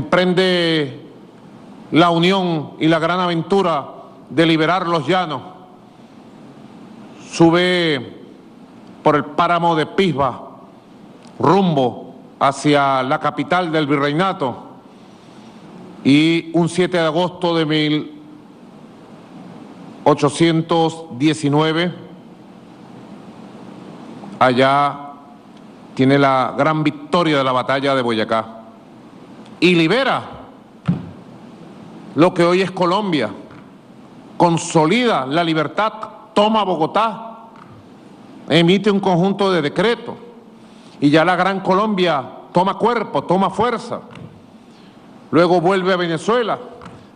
emprende la unión y la gran aventura de liberar los llanos. Sube por el páramo de Pisba, rumbo hacia la capital del virreinato, y un 7 de agosto de 1819, allá tiene la gran victoria de la batalla de Boyacá y libera lo que hoy es Colombia, consolida la libertad, toma Bogotá, emite un conjunto de decretos y ya la Gran Colombia toma cuerpo, toma fuerza. Luego vuelve a Venezuela,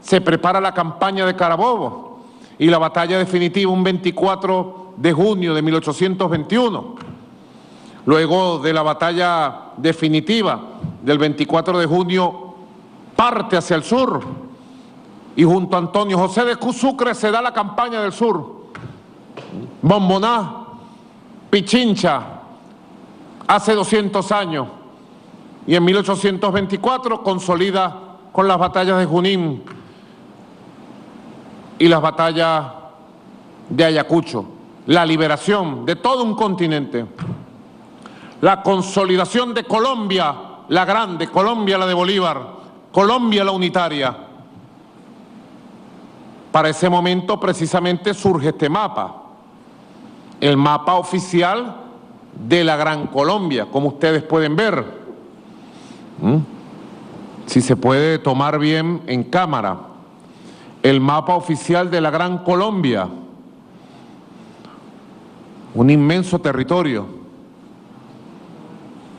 se prepara la campaña de Carabobo y la batalla definitiva un 24 de junio de 1821. Luego de la batalla definitiva del 24 de junio parte hacia el sur y junto a Antonio José de Sucre se da la campaña del sur. Bomboná, Pichincha, hace 200 años, y en 1824 consolida con las batallas de Junín y las batallas de Ayacucho, la liberación de todo un continente, la consolidación de Colombia, la grande, Colombia la de Bolívar, Colombia la unitaria. Para ese momento precisamente surge este mapa, el mapa oficial de la Gran Colombia, como ustedes pueden ver. Si se puede tomar bien en cámara, el mapa oficial de la Gran Colombia, un inmenso territorio,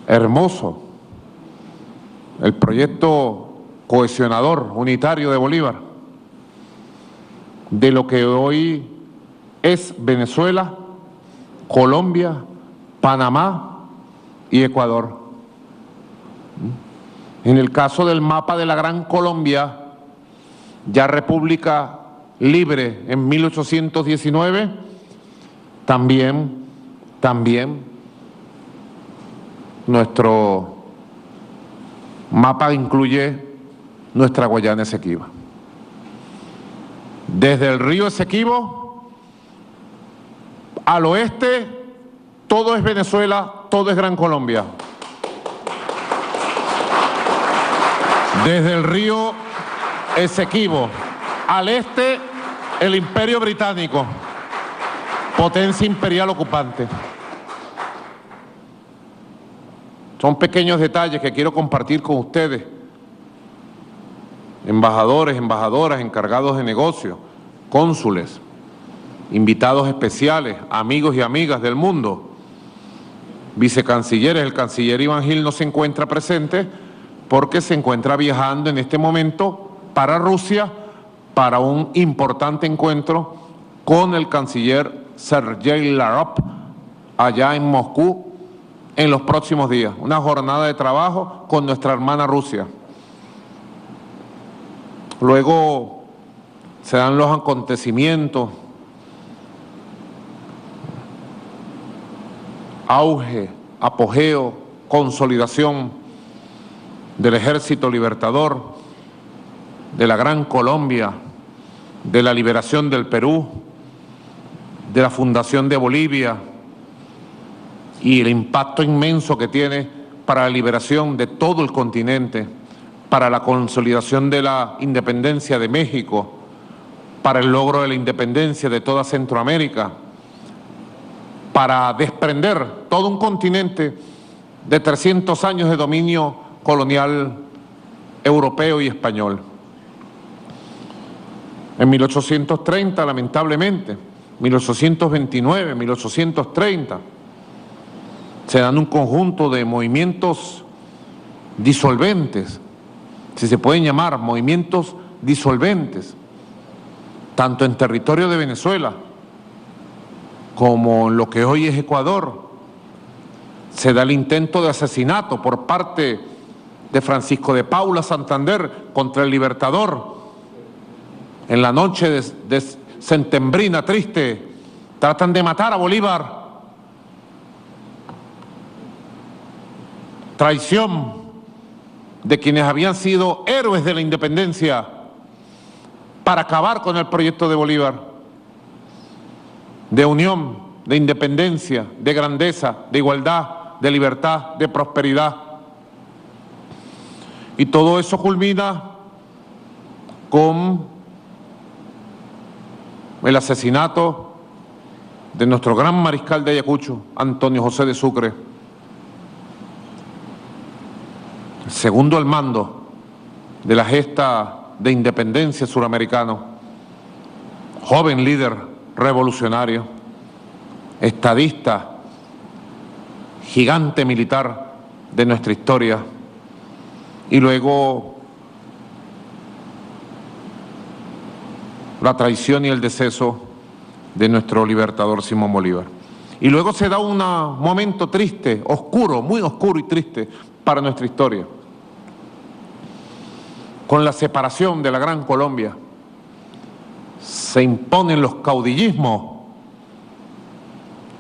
hermoso, el proyecto cohesionador, unitario de Bolívar, de lo que hoy es Venezuela, Colombia, Panamá y Ecuador. En el caso del mapa de la Gran Colombia, ya República Libre en 1819, también nuestro mapa incluye nuestra Guayana Esequiba. Desde el río Esequibo al oeste, todo es Venezuela, todo es Gran Colombia. Desde el río Esequibo al este, el Imperio Británico, potencia imperial ocupante. Son pequeños detalles que quiero compartir con ustedes, embajadores, embajadoras, encargados de negocios, cónsules, invitados especiales, amigos y amigas del mundo, vicecancilleres. El canciller Iván Gil no se encuentra presente porque se encuentra viajando en este momento para Rusia para un importante encuentro con el canciller Sergei Lavrov allá en Moscú en los próximos días. Una jornada de trabajo con nuestra hermana Rusia. Luego se dan los acontecimientos, auge, apogeo, consolidación del Ejército Libertador, de la Gran Colombia, de la liberación del Perú, de la fundación de Bolivia y el impacto inmenso que tiene para la liberación de todo el continente, para la consolidación de la independencia de México, para el logro de la independencia de toda Centroamérica, para desprender todo un continente de 300 años de dominio colonial europeo y español. En 1830, lamentablemente, 1829, 1830, se dan un conjunto de movimientos disolventes, si se pueden llamar movimientos disolventes, tanto en territorio de Venezuela como en lo que hoy es Ecuador. Se da el intento de asesinato por parte de Francisco de Paula Santander contra el Libertador. En la noche de Centembrina triste, tratan de matar a Bolívar. Traición de quienes habían sido héroes de la independencia para acabar con el proyecto de Bolívar, de unión, de independencia, de grandeza, de igualdad, de libertad, de prosperidad. Y todo eso culmina con el asesinato de nuestro gran mariscal de Ayacucho, Antonio José de Sucre, segundo al mando de la gesta de independencia suramericano, joven líder revolucionario, estadista, gigante militar de nuestra historia, y luego la traición y el deceso de nuestro libertador Simón Bolívar. Y luego se da un momento triste, oscuro, muy oscuro y triste para nuestra historia, con la separación de la Gran Colombia. Se imponen los caudillismos,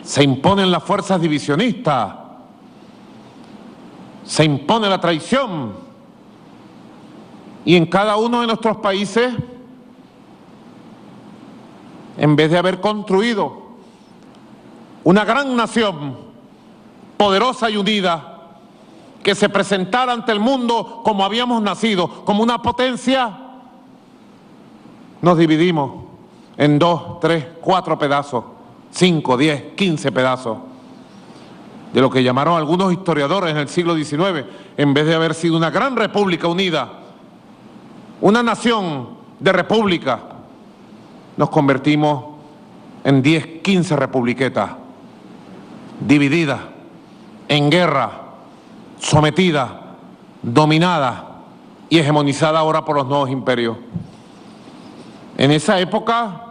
se imponen las fuerzas divisionistas, se impone la traición, y en cada uno de nuestros países, en vez de haber construido una gran nación poderosa y unida, que se presentara ante el mundo como habíamos nacido, como una potencia, nos dividimos en 2, 3, 4 pedazos, 5, 10, 15 pedazos, de lo que llamaron algunos historiadores en el siglo XIX, en vez de haber sido una gran república unida, una nación de república, nos convertimos en 10, 15 republiquetas, divididas, en guerra, sometidas, dominadas y hegemonizadas ahora por los nuevos imperios. En esa época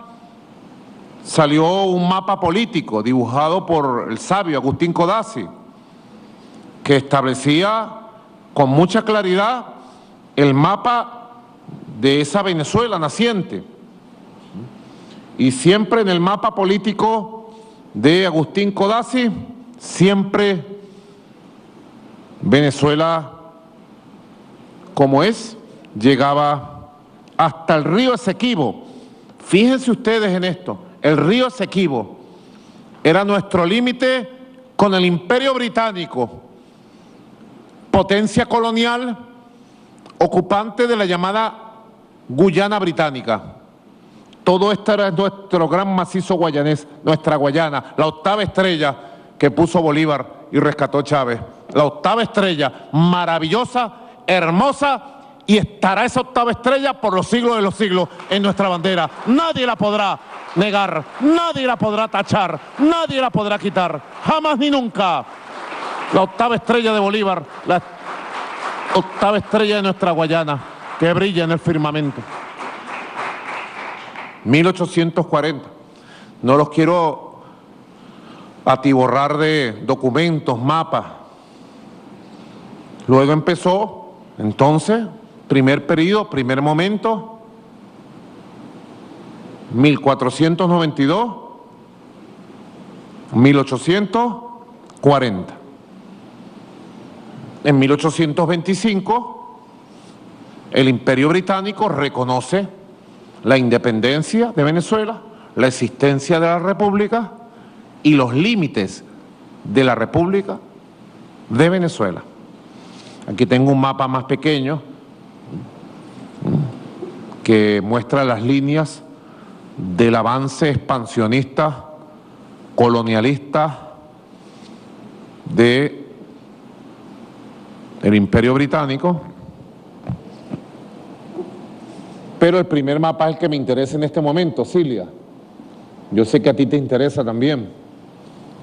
salió un mapa político dibujado por el sabio Agustín Codazzi, que establecía con mucha claridad el mapa de esa Venezuela naciente. Y siempre en el mapa político de Agustín Codazzi, siempre Venezuela, como es, llegaba hasta el río Esequibo. Fíjense ustedes en esto, el río Esequibo era nuestro límite con el Imperio Británico, potencia colonial ocupante de la llamada Guyana Británica. Todo esto era nuestro gran macizo guayanés, nuestra Guayana, la octava estrella que puso Bolívar y rescató Chávez. La octava estrella, maravillosa, hermosa, y estará esa octava estrella por los siglos de los siglos en nuestra bandera. Nadie la podrá negar, nadie la podrá tachar, nadie la podrá quitar, jamás ni nunca. La octava estrella de Bolívar, la octava estrella de nuestra Guayana, que brilla en el firmamento. 1840. No los quiero atiborrar de documentos, mapas. Luego empezó, entonces, primer periodo, primer momento, 1492, 1840. En 1825, el Imperio Británico reconoce la independencia de Venezuela, la existencia de la República y los límites de la República de Venezuela. Aquí tengo un mapa más pequeño que muestra las líneas del avance expansionista, colonialista del Imperio Británico. Pero el primer mapa es el que me interesa en este momento, Cilia. Yo sé que a ti te interesa también,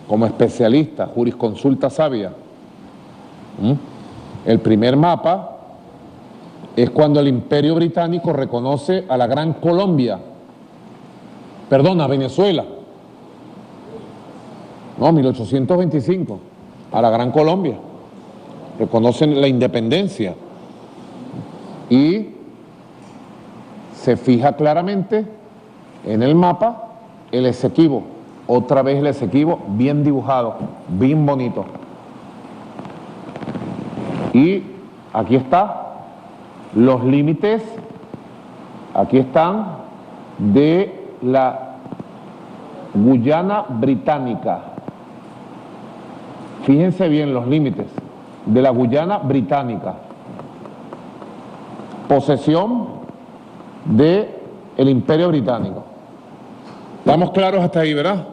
como especialista, jurisconsulta sabia. El primer mapa es cuando el Imperio Británico reconoce a la Gran Colombia, perdón, a Venezuela. No, 1825, a la Gran Colombia. Reconocen la independencia. Y se fija claramente en el mapa el Esequibo, otra vez el Esequibo bien dibujado, bien bonito. Y aquí está los límites, aquí están, de la Guyana Británica. Fíjense bien los límites de la Guyana Británica. Posesión del Imperio Británico. ¿Estamos claros hasta ahí, verdad?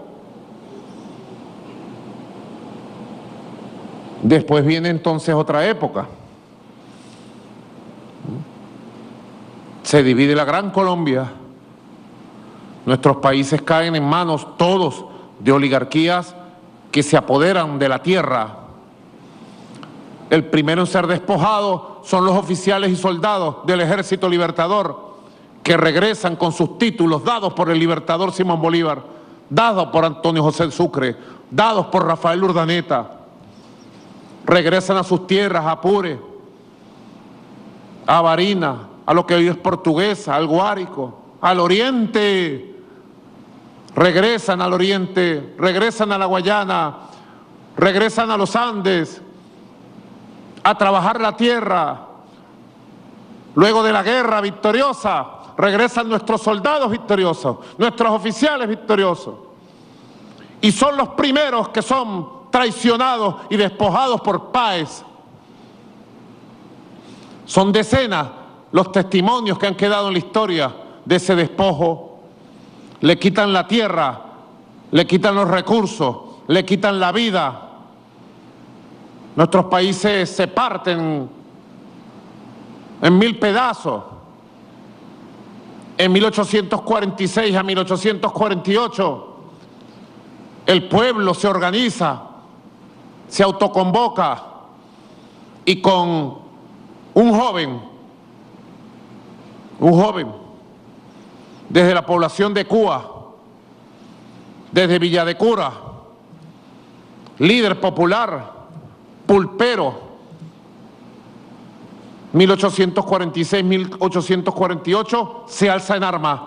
Después viene entonces otra época. Se divide la Gran Colombia. Nuestros países caen en manos todos de oligarquías que se apoderan de la tierra. El primero en ser despojado son los oficiales y soldados del Ejército Libertador, que regresan con sus títulos dados por el libertador Simón Bolívar, dados por Antonio José Sucre, dados por Rafael Urdaneta. Regresan a sus tierras, a Apure, a Barinas, a lo que hoy es Portuguesa, al Guárico, al oriente. Regresan al oriente, regresan a la Guayana, regresan a los Andes, a trabajar la tierra. Luego de la guerra victoriosa, regresan nuestros soldados victoriosos, nuestros oficiales victoriosos. Y son los primeros que son traicionados y despojados por Páez. Son decenas los testimonios que han quedado en la historia de ese despojo. Le quitan la tierra, le quitan los recursos, le quitan la vida. Nuestros países se parten en 1000 pedazos. En 1846 a 1848, el pueblo se organiza, se autoconvoca y con un joven, desde la población de Cuba, desde Villa de Cura, líder popular, pulpero, 1846-1848, se alza en armas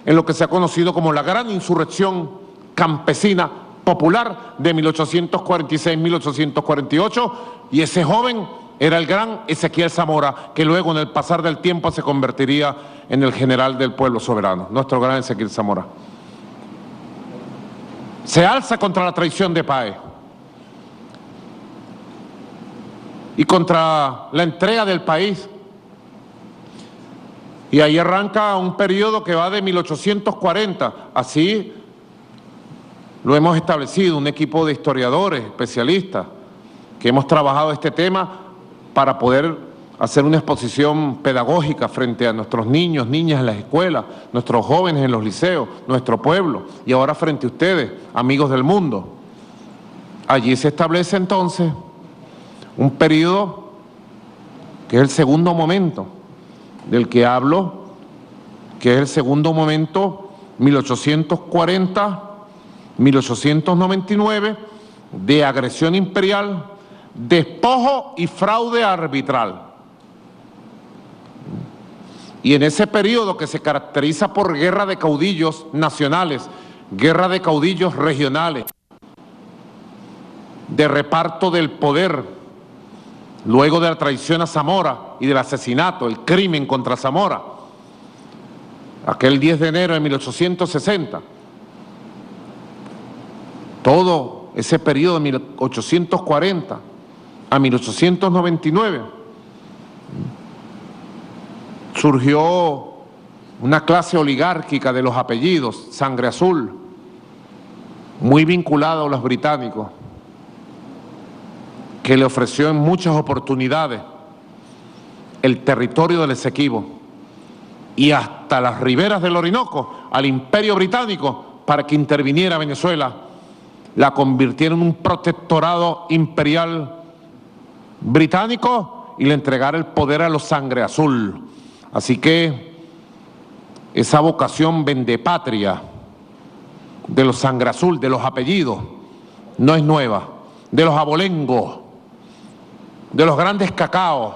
en lo que se ha conocido como la gran insurrección campesina popular de 1846-1848, y ese joven era el gran Ezequiel Zamora, que luego en el pasar del tiempo se convertiría en el general del pueblo soberano, nuestro gran Ezequiel Zamora. Se alza contra la traición de Páez y contra la entrega del país. Y ahí arranca un periodo que va de 1840, así lo hemos establecido, un equipo de historiadores, especialistas, que hemos trabajado este tema para poder hacer una exposición pedagógica frente a nuestros niños, niñas en las escuelas, nuestros jóvenes en los liceos, nuestro pueblo, y ahora frente a ustedes, amigos del mundo. Allí se establece entonces un periodo que es el segundo momento del que hablo, que es el segundo momento 1840-1899, de agresión imperial, despojo y fraude arbitral. Y en ese periodo, que se caracteriza por guerra de caudillos nacionales, guerra de caudillos regionales, de reparto del poder, luego de la traición a Zamora y del asesinato, el crimen contra Zamora, aquel 10 de enero de 1860, todo ese periodo de 1840 a 1899, surgió una clase oligárquica de los apellidos, sangre azul, muy vinculada a los británicos, que le ofreció en muchas oportunidades el territorio del Esequibo y hasta las riberas del Orinoco al Imperio Británico para que interviniera Venezuela, la convirtiera en un protectorado imperial británico y le entregara el poder a los sangre azul. Así que esa vocación vendepatria de los sangre azul, de los apellidos, no es nueva, de los abolengos, de los grandes cacaos,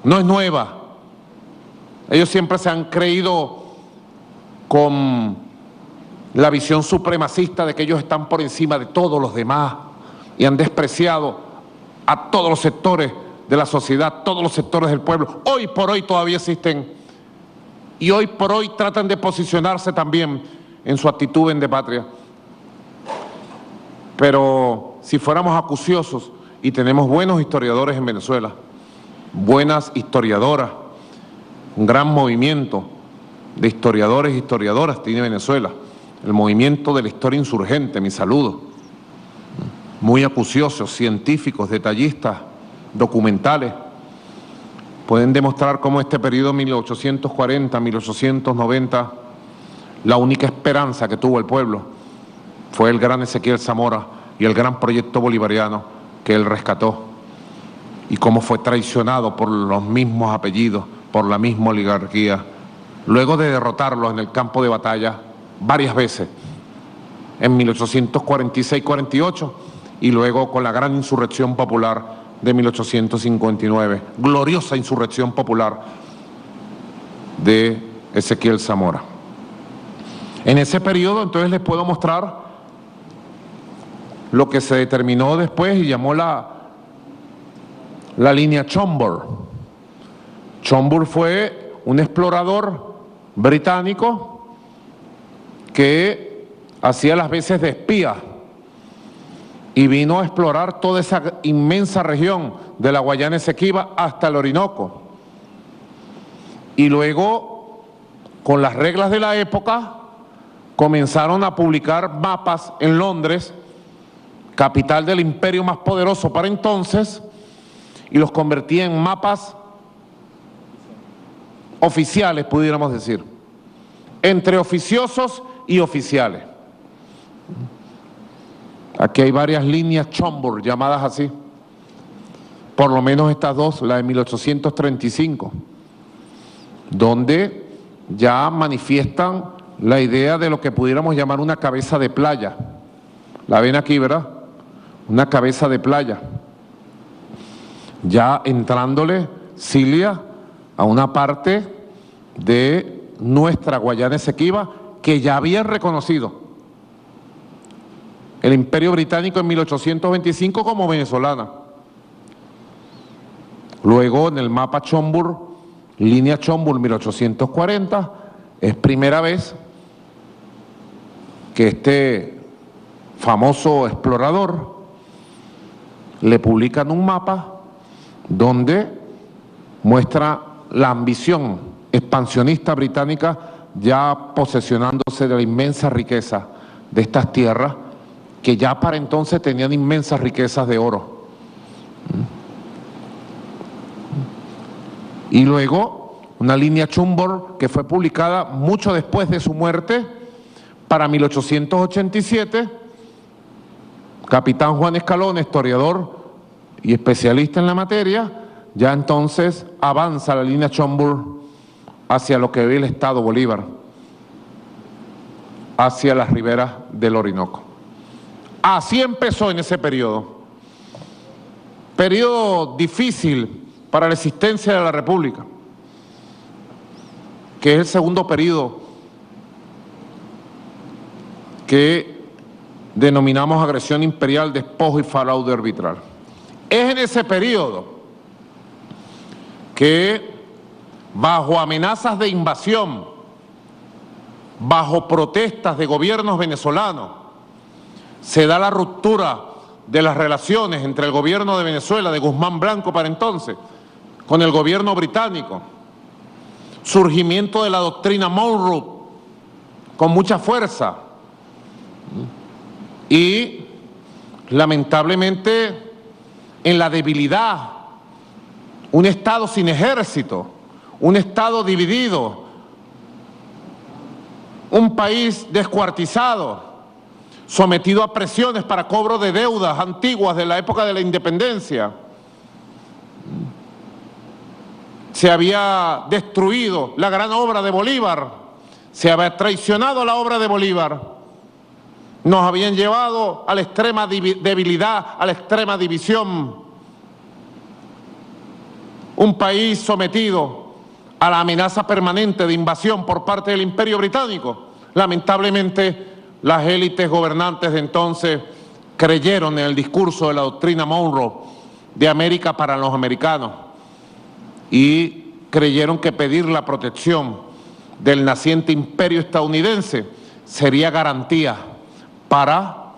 no es nueva. Ellos siempre se han creído con la visión supremacista de que ellos están por encima de todos los demás y han despreciado a todos los sectores de la sociedad, todos los sectores del pueblo, hoy por hoy todavía existen y hoy por hoy tratan de posicionarse también en su actitud de patria. Pero si fuéramos acuciosos, y tenemos buenos historiadores en Venezuela, buenas historiadoras, un gran movimiento de historiadores e historiadoras tiene Venezuela, el movimiento de la historia insurgente, mi saludo, muy acuciosos, científicos, detallistas, documentales, pueden demostrar cómo este periodo 1840-1890, la única esperanza que tuvo el pueblo fue el gran Ezequiel Zamora y el gran proyecto bolivariano que él rescató, y cómo fue traicionado por los mismos apellidos, por la misma oligarquía, luego de derrotarlos en el campo de batalla varias veces, en 1846-48, y luego con la gran insurrección popular de 1859, gloriosa insurrección popular de Ezequiel Zamora. En ese periodo, entonces, les puedo mostrar lo que se determinó después y llamó la línea Chombour. Chombour fue un explorador británico que hacía las veces de espía y vino a explorar toda esa inmensa región de la Guayana Esequiba hasta el Orinoco. Y luego, con las reglas de la época, comenzaron a publicar mapas en Londres, capital del imperio más poderoso para entonces, y los convertía en mapas oficiales, pudiéramos decir, entre oficiosos y oficiales. Aquí hay varias líneas Chombour, llamadas así, por lo menos estas dos, la de 1835, donde ya manifiestan la idea de lo que pudiéramos llamar una cabeza de playa. La ven aquí, ¿verdad? Una cabeza de playa, ya entrándole Cilia a una parte de nuestra Guayana Esequiba que ya había reconocido el Imperio Británico en 1825 como venezolana. Luego en el mapa Chombour, línea Chombour 1840, es primera vez que este famoso explorador le publican un mapa donde muestra la ambición expansionista británica ya posesionándose de la inmensa riqueza de estas tierras que ya para entonces tenían inmensas riquezas de oro. Y luego una línea Chombour que fue publicada mucho después de su muerte, para 1887, capitán Juan Escalón, historiador y especialista en la materia, ya entonces avanza la línea Chombour hacia lo que hoy el Estado Bolívar, hacia las riberas del Orinoco. Así empezó en ese periodo difícil para la existencia de la República, que es el segundo periodo que denominamos agresión imperial, despojo y fraude arbitral. Es en ese periodo que, bajo amenazas de invasión, bajo protestas de gobiernos venezolanos, se da la ruptura de las relaciones entre el gobierno de Venezuela, de Guzmán Blanco para entonces, con el gobierno británico. Surgimiento de la doctrina Monroe con mucha fuerza. Y lamentablemente en la debilidad, un Estado sin ejército, un Estado dividido, un país descuartizado, sometido a presiones para cobro de deudas antiguas de la época de la independencia. Se había destruido la gran obra de Bolívar, se había traicionado la obra de Bolívar, nos habían llevado a la extrema debilidad, a la extrema división. Un país sometido a la amenaza permanente de invasión por parte del Imperio Británico. Lamentablemente, las élites gobernantes de entonces creyeron en el discurso de la doctrina Monroe de América para los americanos y creyeron que pedir la protección del naciente imperio estadounidense sería garantía para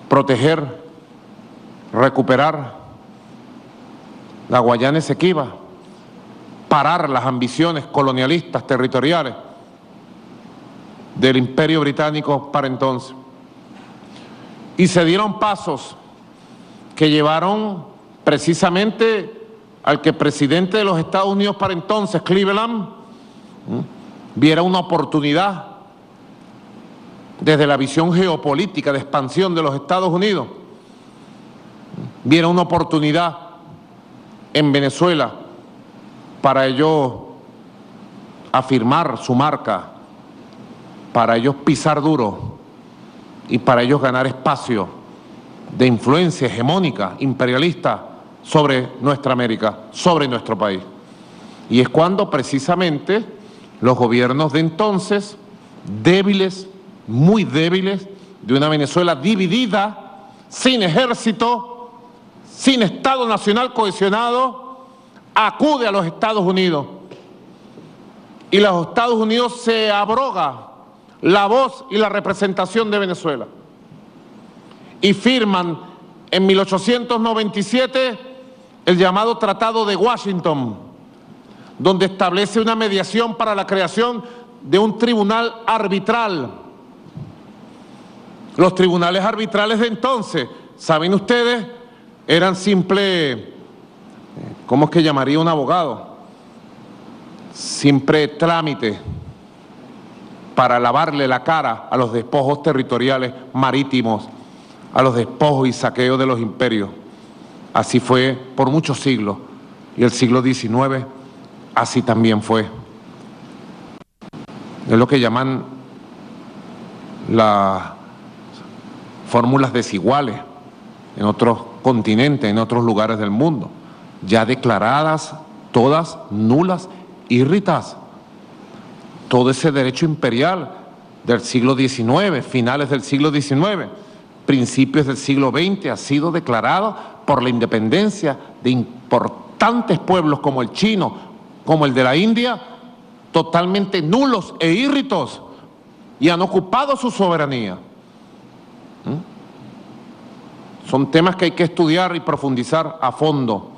proteger, recuperar la Guayana Esequiba, parar las ambiciones colonialistas territoriales del imperio británico para entonces. Y se dieron pasos que llevaron precisamente al que el presidente de los Estados Unidos para entonces, Cleveland, viera una oportunidad desde la visión geopolítica de expansión de los Estados Unidos, viera una oportunidad en Venezuela para ellos afirmar su marca, para ellos pisar duro y para ellos ganar espacio de influencia hegemónica, imperialista sobre nuestra América, sobre nuestro país. Y es cuando precisamente los gobiernos de entonces, débiles, muy débiles, de una Venezuela dividida, sin ejército, sin Estado Nacional cohesionado, acude a los Estados Unidos. Y los Estados Unidos se abroga la voz y la representación de Venezuela. Y firman en 1897 el llamado Tratado de Washington, donde establece una mediación para la creación de un tribunal arbitral. Los tribunales arbitrales de entonces, ¿saben ustedes? Eran simple, ¿cómo es que llamaría un abogado? Simple trámite para lavarle la cara a los despojos territoriales marítimos, a los despojos y saqueos de los imperios. Así fue por muchos siglos, y el siglo XIX así también fue. Es lo que llaman las fórmulas desiguales en otros continentes, en otros lugares del mundo, ya declaradas todas nulas y ritas. Todo ese derecho imperial del siglo XIX, finales del siglo XIX, principios del siglo XX, ha sido declarado por la independencia de importantes pueblos como el chino, como el de la India, totalmente nulos e írritos, y han ocupado su soberanía. Son temas que hay que estudiar y profundizar a fondo,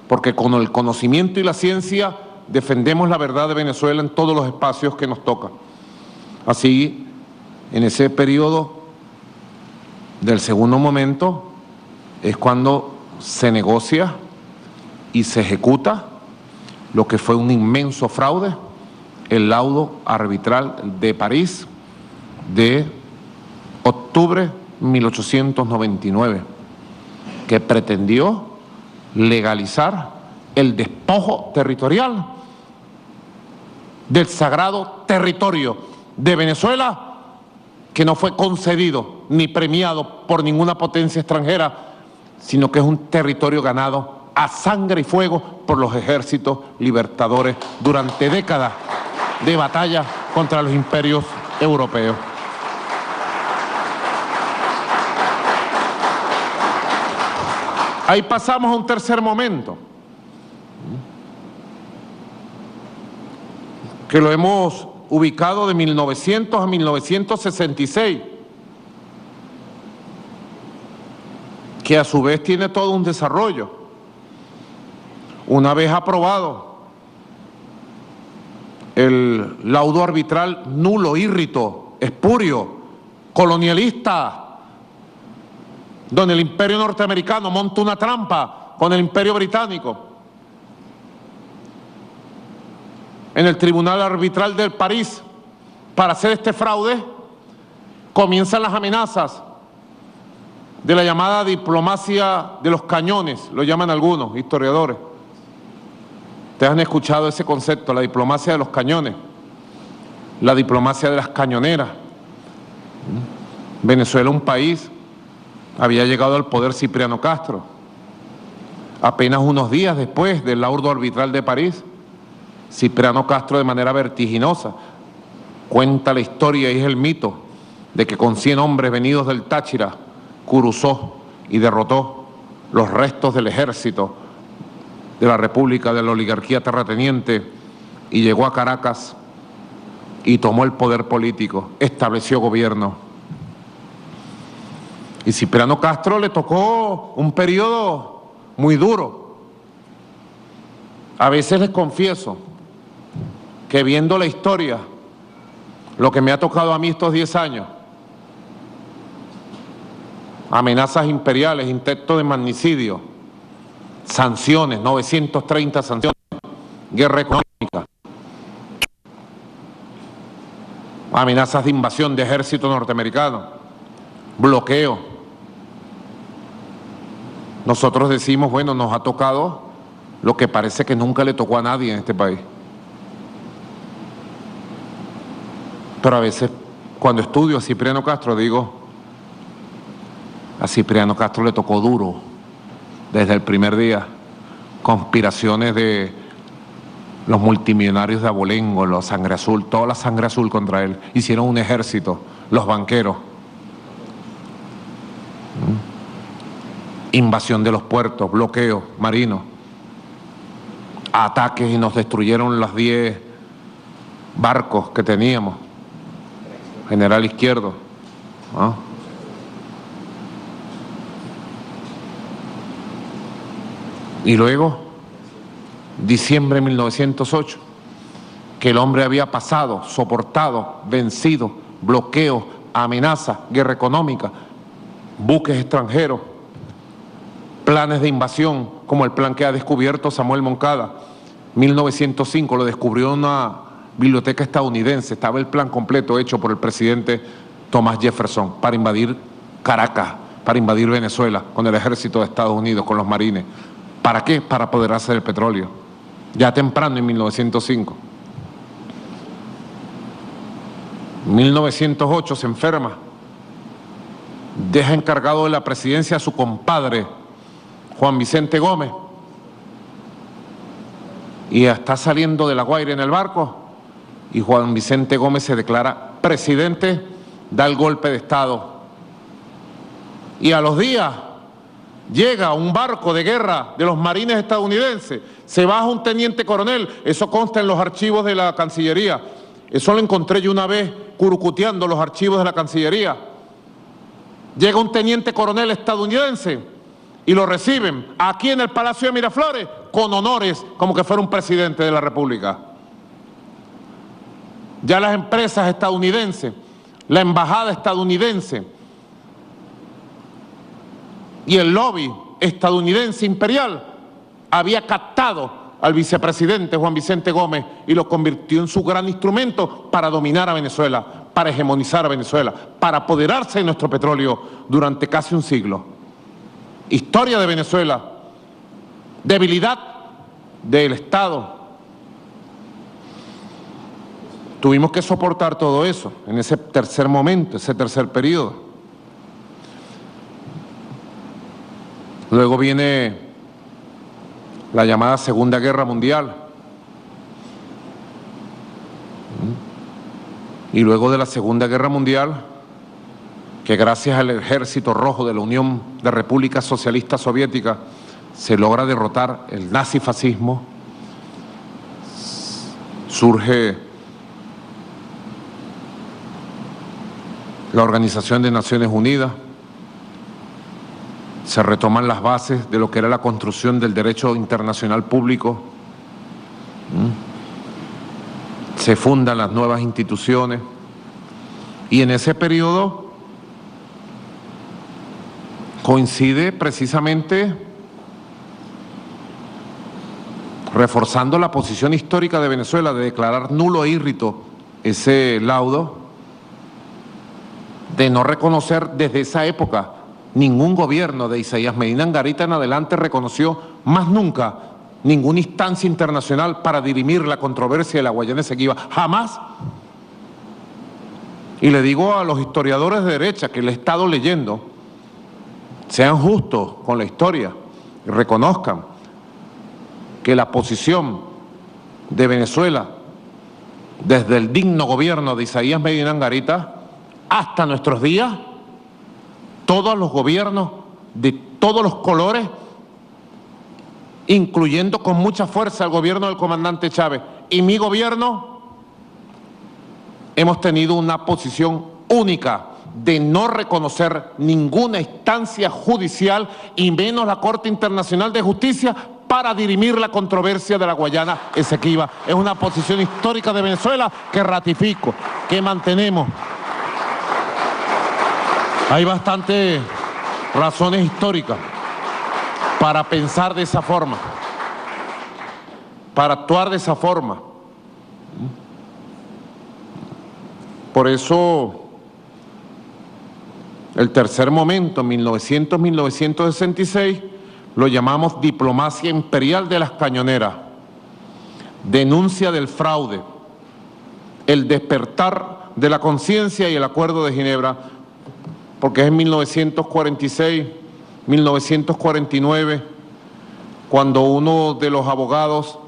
porque con el conocimiento y la ciencia defendemos la verdad de Venezuela en todos los espacios que nos toca. Así, en ese periodo del segundo momento es cuando se negocia y se ejecuta lo que fue un inmenso fraude, el laudo arbitral de París de octubre de 1899, que pretendió legalizar el despojo territorial del sagrado territorio de Venezuela, que no fue concedido ni premiado por ninguna potencia extranjera, sino que es un territorio ganado a sangre y fuego por los ejércitos libertadores durante décadas de batalla contra los imperios europeos. Ahí pasamos a un tercer momento, que lo hemos ubicado de 1900 a 1966, que a su vez tiene todo un desarrollo. Una vez aprobado el laudo arbitral nulo, írrito, espurio, colonialista, donde el imperio norteamericano monta una trampa con el imperio británico, en el Tribunal Arbitral de París, para hacer este fraude, comienzan las amenazas de la llamada diplomacia de los cañones, lo llaman algunos historiadores. Ustedes han escuchado ese concepto, la diplomacia de los cañones, la diplomacia de las cañoneras. Venezuela, un país, había llegado al poder Cipriano Castro. Apenas unos días después del laudo arbitral de París, Cipriano Castro, de manera vertiginosa, cuenta la historia y es el mito de que con 100 hombres venidos del Táchira cruzó y derrotó los restos del ejército de la República, de la oligarquía terrateniente, y llegó a Caracas y tomó el poder político, estableció gobierno. Y Cipriano Castro le tocó un periodo muy duro. A veces les confieso que viendo la historia, lo que me ha tocado a mí estos 10 años, amenazas imperiales, intento de magnicidio, sanciones, 930 sanciones, guerra económica, amenazas de invasión de ejército norteamericano, bloqueo. Nosotros decimos, bueno, nos ha tocado lo que parece que nunca le tocó a nadie en este país. Pero a veces, cuando estudio a Cipriano Castro, digo, a Cipriano Castro le tocó duro desde el primer día. Conspiraciones de los multimillonarios de Abolengo, los Sangre Azul, toda la Sangre Azul contra él. Hicieron un ejército, los banqueros. Invasión de los puertos, bloqueo marino, ataques, y nos destruyeron los 10 barcos que teníamos. General Izquierdo, ¿no? Y luego, diciembre de 1908, que el hombre había pasado, soportado, vencido, bloqueo, amenaza, guerra económica, buques extranjeros, planes de invasión, como el plan que ha descubierto Samuel Moncada. 1905 lo descubrió una biblioteca estadounidense, estaba el plan completo hecho por el presidente Thomas Jefferson para invadir Caracas, para invadir Venezuela con el ejército de Estados Unidos, con los marines. ¿Para qué? Para apoderarse del petróleo, ya temprano en 1905. 1908 se enferma, deja encargado de la presidencia a su compadre, Juan Vicente Gómez, y está saliendo de La Guaira en el barco, y Juan Vicente Gómez se declara presidente, da el golpe de Estado. Y a los días llega un barco de guerra de los marines estadounidenses, se baja un teniente coronel, eso consta en los archivos de la Cancillería, eso lo encontré yo una vez curucuteando los archivos de la Cancillería. Llega un teniente coronel estadounidense y lo reciben aquí en el Palacio de Miraflores con honores, como que fuera un presidente de la República. Ya las empresas estadounidenses, la embajada estadounidense y el lobby estadounidense imperial había captado al vicepresidente Juan Vicente Gómez y lo convirtió en su gran instrumento para dominar a Venezuela, para hegemonizar a Venezuela, para apoderarse de nuestro petróleo durante casi un siglo. Historia de Venezuela, debilidad del Estado. Tuvimos que soportar todo eso en ese tercer momento, ese tercer periodo. Luego viene la llamada Segunda Guerra Mundial. Y luego de la Segunda Guerra Mundial, que gracias al Ejército Rojo de la Unión de Repúblicas Socialistas Soviéticas se logra derrotar el nazifascismo, surge la Organización de Naciones Unidas, se retoman las bases de lo que era la construcción del derecho internacional público, se fundan las nuevas instituciones, y en ese periodo coincide precisamente reforzando la posición histórica de Venezuela de declarar nulo e írrito ese laudo, de no reconocer desde esa época. Ningún gobierno de Isaías Medina Angarita en adelante reconoció más nunca ninguna instancia internacional para dirimir la controversia de la Guayana Esequiba, jamás. Y le digo a los historiadores de derecha que le he estado leyendo, sean justos con la historia y reconozcan que la posición de Venezuela desde el digno gobierno de Isaías Medina Angarita hasta nuestros días, todos los gobiernos de todos los colores, incluyendo con mucha fuerza el gobierno del comandante Chávez y mi gobierno, hemos tenido una posición única de no reconocer ninguna instancia judicial y menos la Corte Internacional de Justicia para dirimir la controversia de la Guayana Esequiba. Es una posición histórica de Venezuela que ratifico, que mantenemos. Hay bastantes razones históricas para pensar de esa forma, para actuar de esa forma. Por eso, el tercer momento, 1900-1966, lo llamamos diplomacia imperial de las cañoneras, denuncia del fraude, el despertar de la conciencia y el Acuerdo de Ginebra, porque es en 1946, 1949, cuando uno de los abogados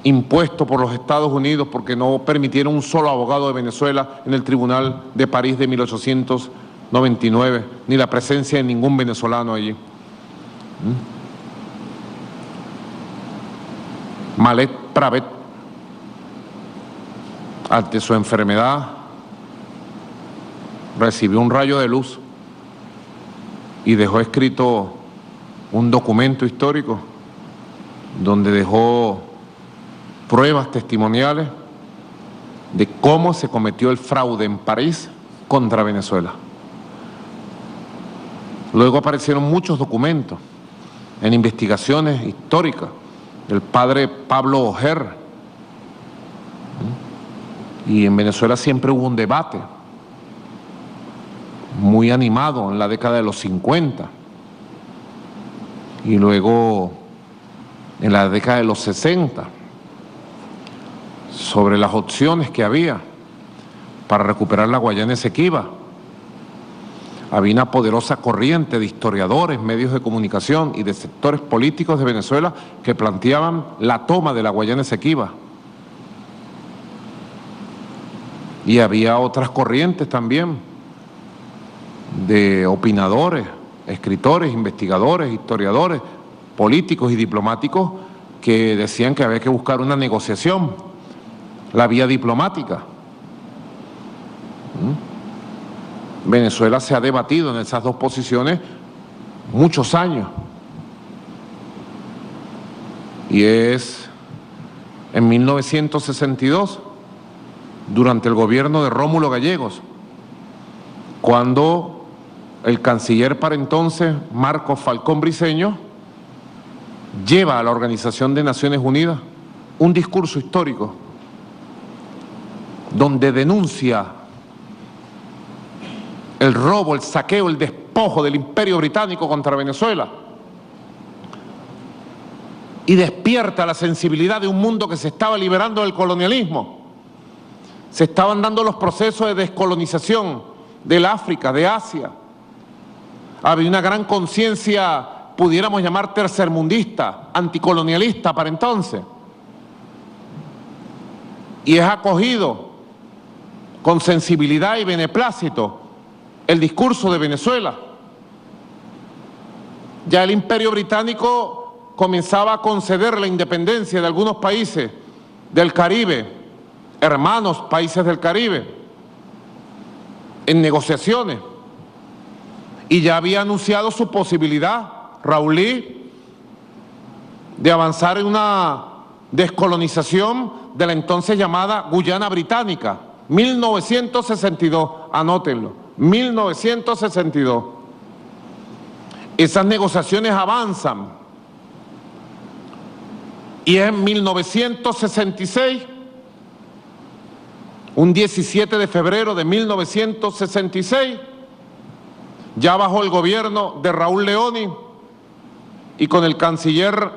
impuesto por los Estados Unidos, porque no permitieron un solo abogado de Venezuela en el Tribunal de París de 1899, ni la presencia de ningún venezolano allí. Malet Pravet, ante su enfermedad, recibió un rayo de luz y dejó escrito un documento histórico donde dejó pruebas testimoniales de cómo se cometió el fraude en París contra Venezuela. Luego aparecieron muchos documentos en investigaciones históricas del padre Pablo Ojer, y en Venezuela siempre hubo un debate muy animado en la década de los 50 y luego en la década de los 60 sobre las opciones que había para recuperar la Guayana Esequiba. Había una poderosa corriente de historiadores, medios de comunicación y de sectores políticos de Venezuela que planteaban la toma de la Guayana Esequiba. Y había otras corrientes también de opinadores, escritores, investigadores, historiadores, políticos y diplomáticos que decían que había que buscar una negociación, la vía diplomática. Venezuela se ha debatido en esas dos posiciones muchos años. Y es en 1962, durante el gobierno de Rómulo Gallegos, cuando el canciller para entonces, Marcos Falcón Briceño, lleva a la Organización de Naciones Unidas un discurso histórico donde denuncia el robo, el saqueo, el despojo del Imperio Británico contra Venezuela y despierta la sensibilidad de un mundo que se estaba liberando del colonialismo. Se estaban dando los procesos de descolonización del África, de Asia. Había una gran conciencia, pudiéramos llamar tercermundista, anticolonialista para entonces. Y es acogido con sensibilidad y beneplácito el discurso de Venezuela. Ya el Imperio Británico comenzaba a conceder la independencia de algunos países del Caribe, hermanos países del Caribe, en negociaciones. Y ya había anunciado su posibilidad, Raulí, de avanzar en una descolonización de la entonces llamada Guyana Británica, 1962, anótenlo, 1962. Esas negociaciones avanzan y en 1966, un 17 de febrero de 1966, ya bajo el gobierno de Raúl Leoni y con el canciller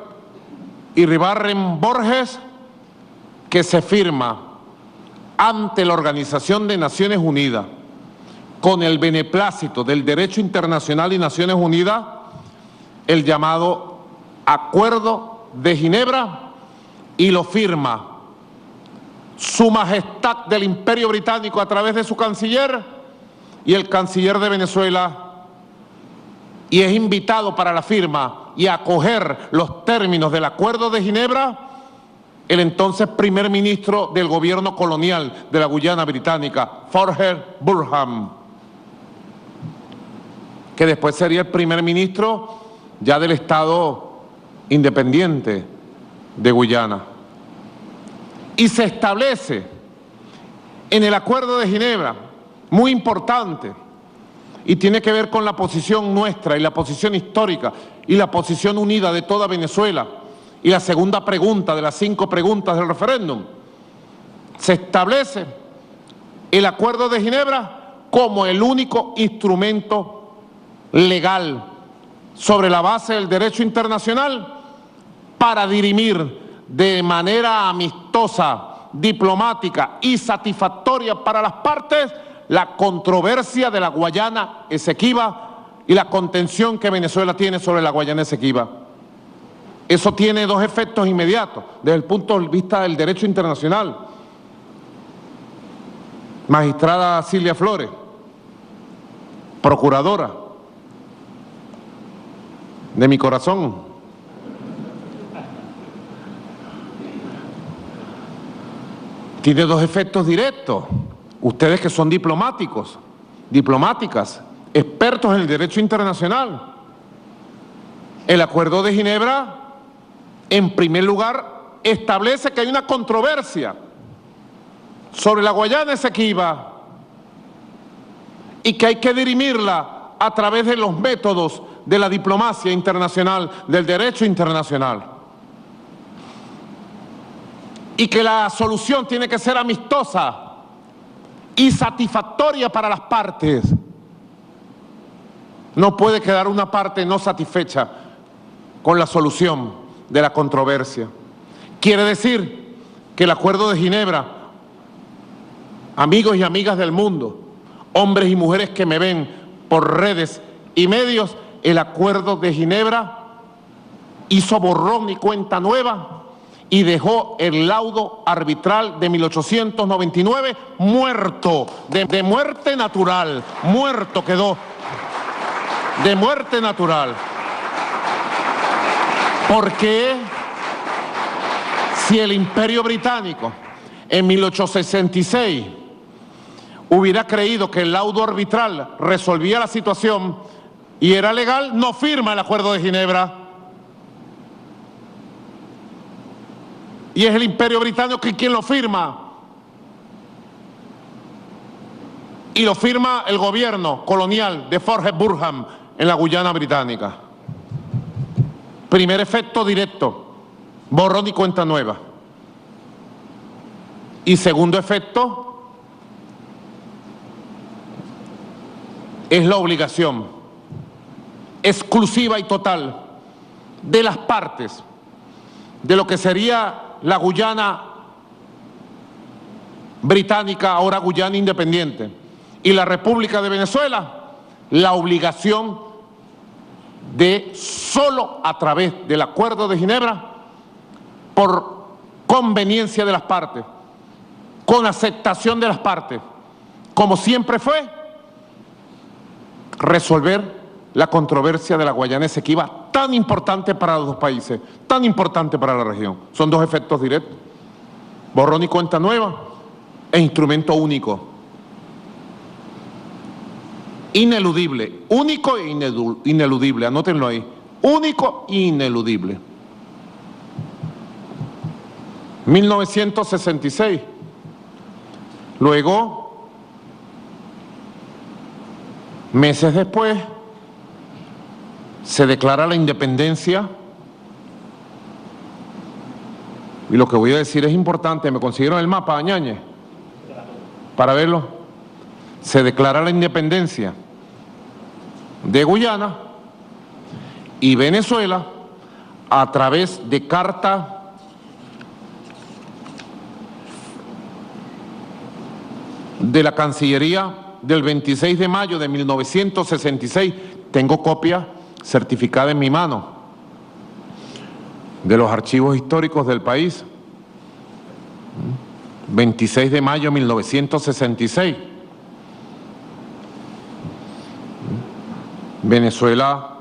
Iribarren Borges, que se firma ante la Organización de Naciones Unidas, con el beneplácito del derecho internacional y Naciones Unidas, el llamado Acuerdo de Ginebra, y lo firma Su Majestad del Imperio Británico a través de su canciller y el canciller de Venezuela, y es invitado para la firma y acoger los términos del Acuerdo de Ginebra el entonces primer ministro del gobierno colonial de la Guyana Británica, Forher Burham, que después sería el primer ministro ya del Estado independiente de Guyana. Y se establece en el Acuerdo de Ginebra, muy importante, y tiene que ver con la posición nuestra y la posición histórica y la posición unida de toda Venezuela, y la segunda pregunta de las 5 preguntas del referéndum. Se establece el Acuerdo de Ginebra como el único instrumento legal sobre la base del derecho internacional para dirimir de manera amistosa, diplomática y satisfactoria para las partes la controversia de la Guayana Esequiba y la contención que Venezuela tiene sobre la Guayana Esequiba. Eso tiene 2 efectos inmediatos desde el punto de vista del derecho internacional. Magistrada Cilia Flores, procuradora de mi corazón, tiene 2 efectos directos. Ustedes que son diplomáticas, expertos en el derecho internacional, el Acuerdo de Ginebra, en primer lugar, establece que hay una controversia sobre la Guayana Esequiba y que hay que dirimirla a través de los métodos de la diplomacia internacional, del derecho internacional. Y que la solución tiene que ser amistosa y satisfactoria para las partes. No puede quedar una parte no satisfecha con la solución de la controversia. Quiere decir que el Acuerdo de Ginebra, amigos y amigas del mundo, hombres y mujeres que me ven por redes y medios, el Acuerdo de Ginebra hizo borrón y cuenta nueva y dejó el laudo arbitral de 1899 muerto, de muerte natural, muerto quedó, de muerte natural. Porque si el Imperio Británico en 1866 hubiera creído que el laudo arbitral resolvía la situación y era legal, no firma el Acuerdo de Ginebra. Y es el Imperio Británico quien lo firma. Y lo firma el gobierno colonial de Forher Burham en la Guyana Británica. Primer efecto directo, borrón y cuenta nueva. Y segundo efecto, es la obligación exclusiva y total de las partes de lo que sería la Guyana Británica, ahora Guyana Independiente, y la República de Venezuela, la obligación de solo a través del Acuerdo de Ginebra, por conveniencia de las partes, con aceptación de las partes, como siempre fue, resolver la controversia de la Guayana Esequiba, tan importante para los 2 países, tan importante para la región. Son 2 efectos directos, borrón y cuenta nueva e instrumento único. Ineludible, único e ineludible, anótenlo ahí, único e ineludible. 1966. Luego, meses después, se declara la independencia, y lo que voy a decir es importante. Me consiguieron el mapa, Añañez, para verlo. Se declara la independencia de Guyana y Venezuela a través de carta de la Cancillería del 26 de mayo de 1966. Tengo copia certificada en mi mano de los archivos históricos del país. 26 de mayo de 1966. Venezuela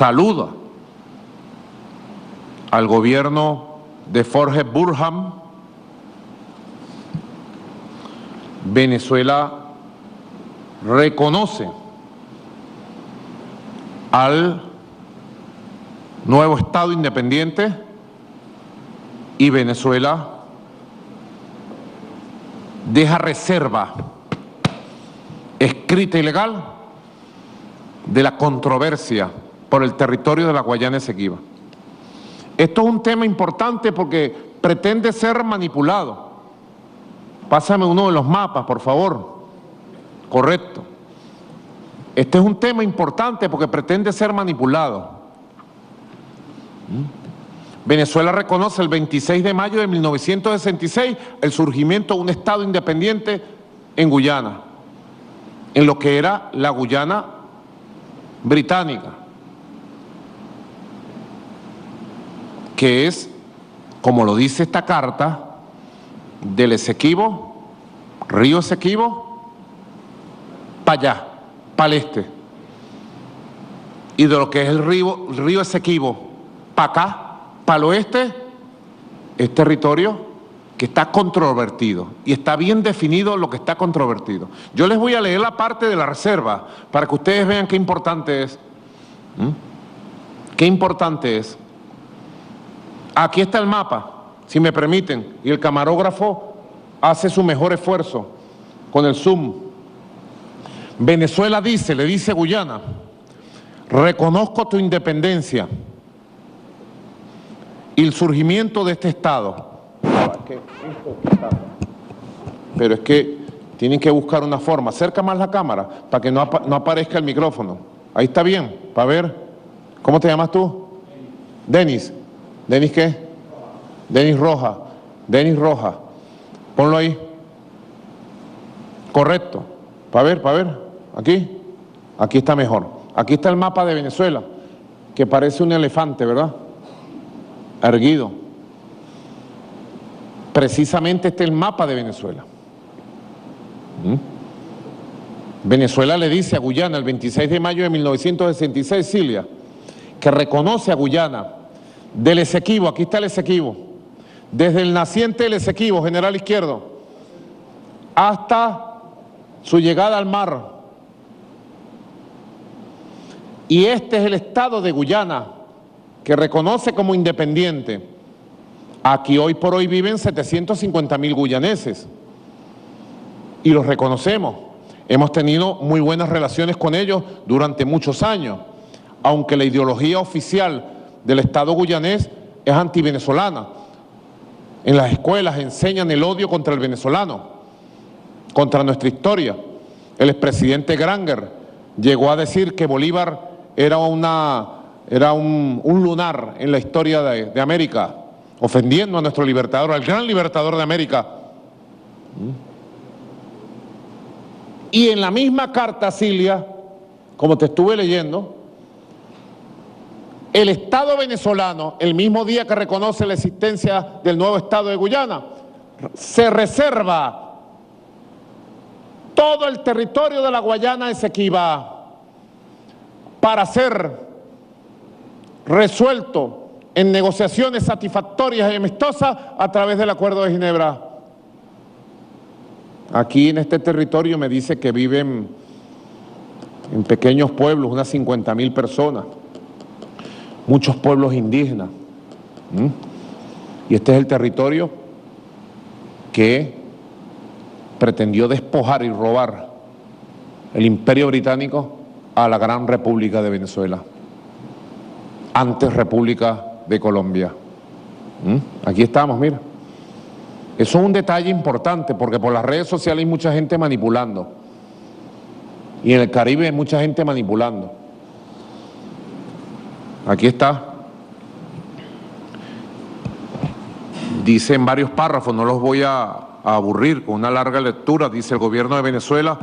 saluda al gobierno de Jorge Burham. Venezuela reconoce al nuevo Estado independiente y Venezuela deja reserva escrita y legal de la controversia por el territorio de la Guayana Esequiba. Esto es un tema importante porque pretende ser manipulado. Pásame uno de los mapas, por favor. Correcto. Este es un tema importante porque pretende ser manipulado. Venezuela reconoce el 26 de mayo de 1966 el surgimiento de un Estado independiente en Guyana, en lo que era la Guyana británica, que es, como lo dice esta carta, del Esequibo, río Esequibo, para allá, para el este, y de lo que es el río Esequibo, para acá, para el oeste, es territorio que está controvertido, y está bien definido lo que está controvertido. Yo les voy a leer la parte de la reserva, para que ustedes vean qué importante es. Qué importante es. Aquí está el mapa, si me permiten, y el camarógrafo hace su mejor esfuerzo con el zoom. Venezuela dice, le dice Guyana, reconozco tu independencia y el surgimiento de este Estado. Pero es que tienen que buscar una forma. Acerca más la cámara para que no aparezca el micrófono. Ahí está bien, para ver. ¿Cómo te llamas tú? Denis. ¿Denis qué? Denis Roja. Denis Roja. Ponlo ahí. Correcto. Para ver. Aquí. Aquí está mejor. Aquí está el mapa de Venezuela, que parece un elefante, ¿verdad? Erguido. Precisamente este es el mapa de Venezuela. Venezuela le dice a Guyana el 26 de mayo de 1966, Cilia, que reconoce a Guyana del Esequibo, aquí está el Esequibo, desde el naciente del Esequibo, General Izquierdo, hasta su llegada al mar. Y este es el Estado de Guyana, que reconoce como independiente. Aquí hoy por hoy viven 750.000 guyaneses y los reconocemos. Hemos tenido muy buenas relaciones con ellos durante muchos años, aunque la ideología oficial del Estado guyanés es antivenezolana. En las escuelas enseñan el odio contra el venezolano, contra nuestra historia. El expresidente Granger llegó a decir que Bolívar era un lunar en la historia de América, ofendiendo a nuestro libertador, al gran libertador de América. Y en la misma carta, Cilia, como te estuve leyendo, el Estado venezolano, el mismo día que reconoce la existencia del nuevo Estado de Guyana, se reserva todo el territorio de la Guayana Esequiba para ser resuelto en negociaciones satisfactorias y amistosas a través del Acuerdo de Ginebra. Aquí en este territorio me dice que viven en pequeños pueblos unas 50.000 personas, muchos pueblos indígenas. Y este es el territorio que pretendió despojar y robar el Imperio Británico a la Gran República de Venezuela, antes República de Colombia. Aquí estamos, mira. Eso es un detalle importante porque por las redes sociales hay mucha gente manipulando. Y en el Caribe hay mucha gente manipulando. Aquí está. Dice en varios párrafos, no los voy a aburrir con una larga lectura, dice el gobierno de Venezuela,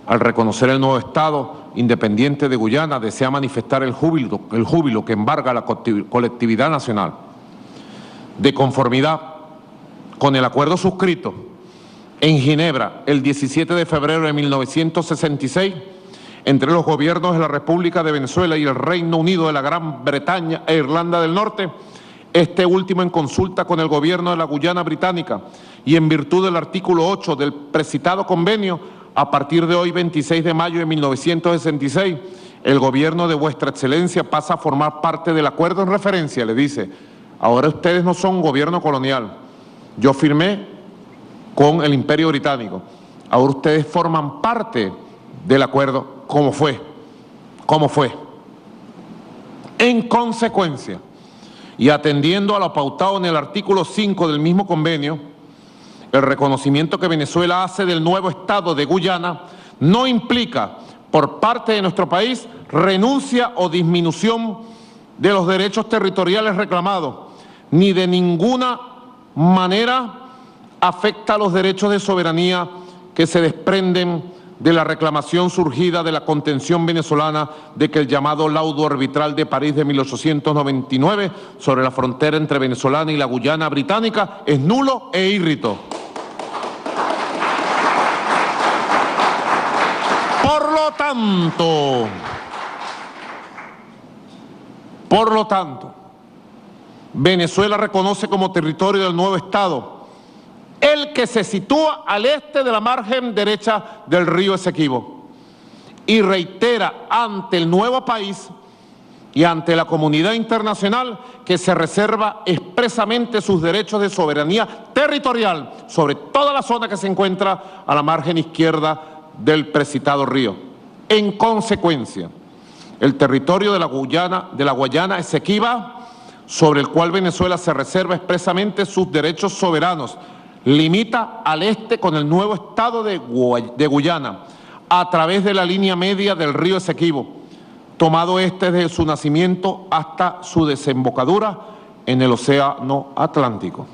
al reconocer el nuevo Estado independiente de Guyana, desea manifestar el júbilo que embarga la colectividad nacional. De conformidad con el acuerdo suscrito en Ginebra el 17 de febrero de 1966, entre los gobiernos de la República de Venezuela y el Reino Unido de la Gran Bretaña e Irlanda del Norte, este último en consulta con el gobierno de la Guyana Británica y en virtud del artículo 8 del precitado convenio, a partir de hoy, 26 de mayo de 1966, el gobierno de Vuestra Excelencia pasa a formar parte del acuerdo en referencia, le dice, ahora ustedes no son un gobierno colonial, yo firmé con el Imperio Británico, ahora ustedes forman parte del acuerdo. ¿Cómo fue? ¿Cómo fue? En consecuencia, y atendiendo a lo pautado en el artículo 5 del mismo convenio, el reconocimiento que Venezuela hace del nuevo Estado de Guyana no implica por parte de nuestro país renuncia o disminución de los derechos territoriales reclamados, ni de ninguna manera afecta a los derechos de soberanía que se desprenden de la reclamación surgida de la contención venezolana de que el llamado laudo arbitral de París de 1899 sobre la frontera entre venezolana y la Guyana británica es nulo e írrito. Por lo tanto, Venezuela reconoce como territorio del nuevo Estado el que se sitúa al este de la margen derecha del río Esequibo y reitera ante el nuevo país y ante la comunidad internacional que se reserva expresamente sus derechos de soberanía territorial sobre toda la zona que se encuentra a la margen izquierda del precitado río. En consecuencia, el territorio de la Guayana Esequiba, sobre el cual Venezuela se reserva expresamente sus derechos soberanos, limita al este con el nuevo Estado de Guyana, a través de la línea media del río Esequibo, tomado este desde su nacimiento hasta su desembocadura en el Océano Atlántico.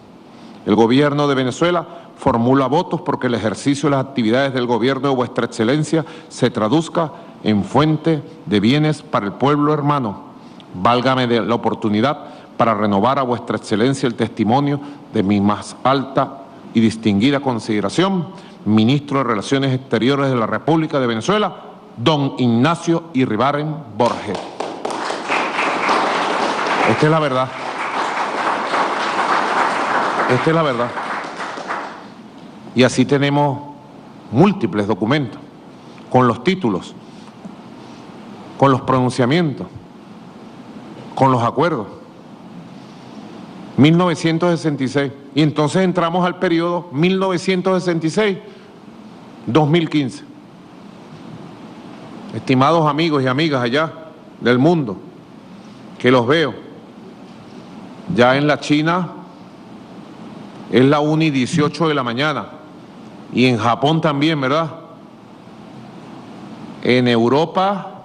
El gobierno de Venezuela formula votos porque el ejercicio de las actividades del gobierno de Vuestra Excelencia se traduzca en fuente de bienes para el pueblo hermano. Válgame de la oportunidad para renovar a Vuestra Excelencia el testimonio de mi más alta y distinguida consideración, Ministro de Relaciones Exteriores de la República de Venezuela, don Ignacio Iribarren Borges. Esta es la verdad. Esta es la verdad. Y así tenemos múltiples documentos, con los títulos, con los pronunciamientos, con los acuerdos. 1966. Y entonces entramos al periodo 1966-2015. Estimados amigos y amigas allá del mundo, que los veo, ya en la China es la 1:18 de la mañana, y en Japón también, ¿verdad? En Europa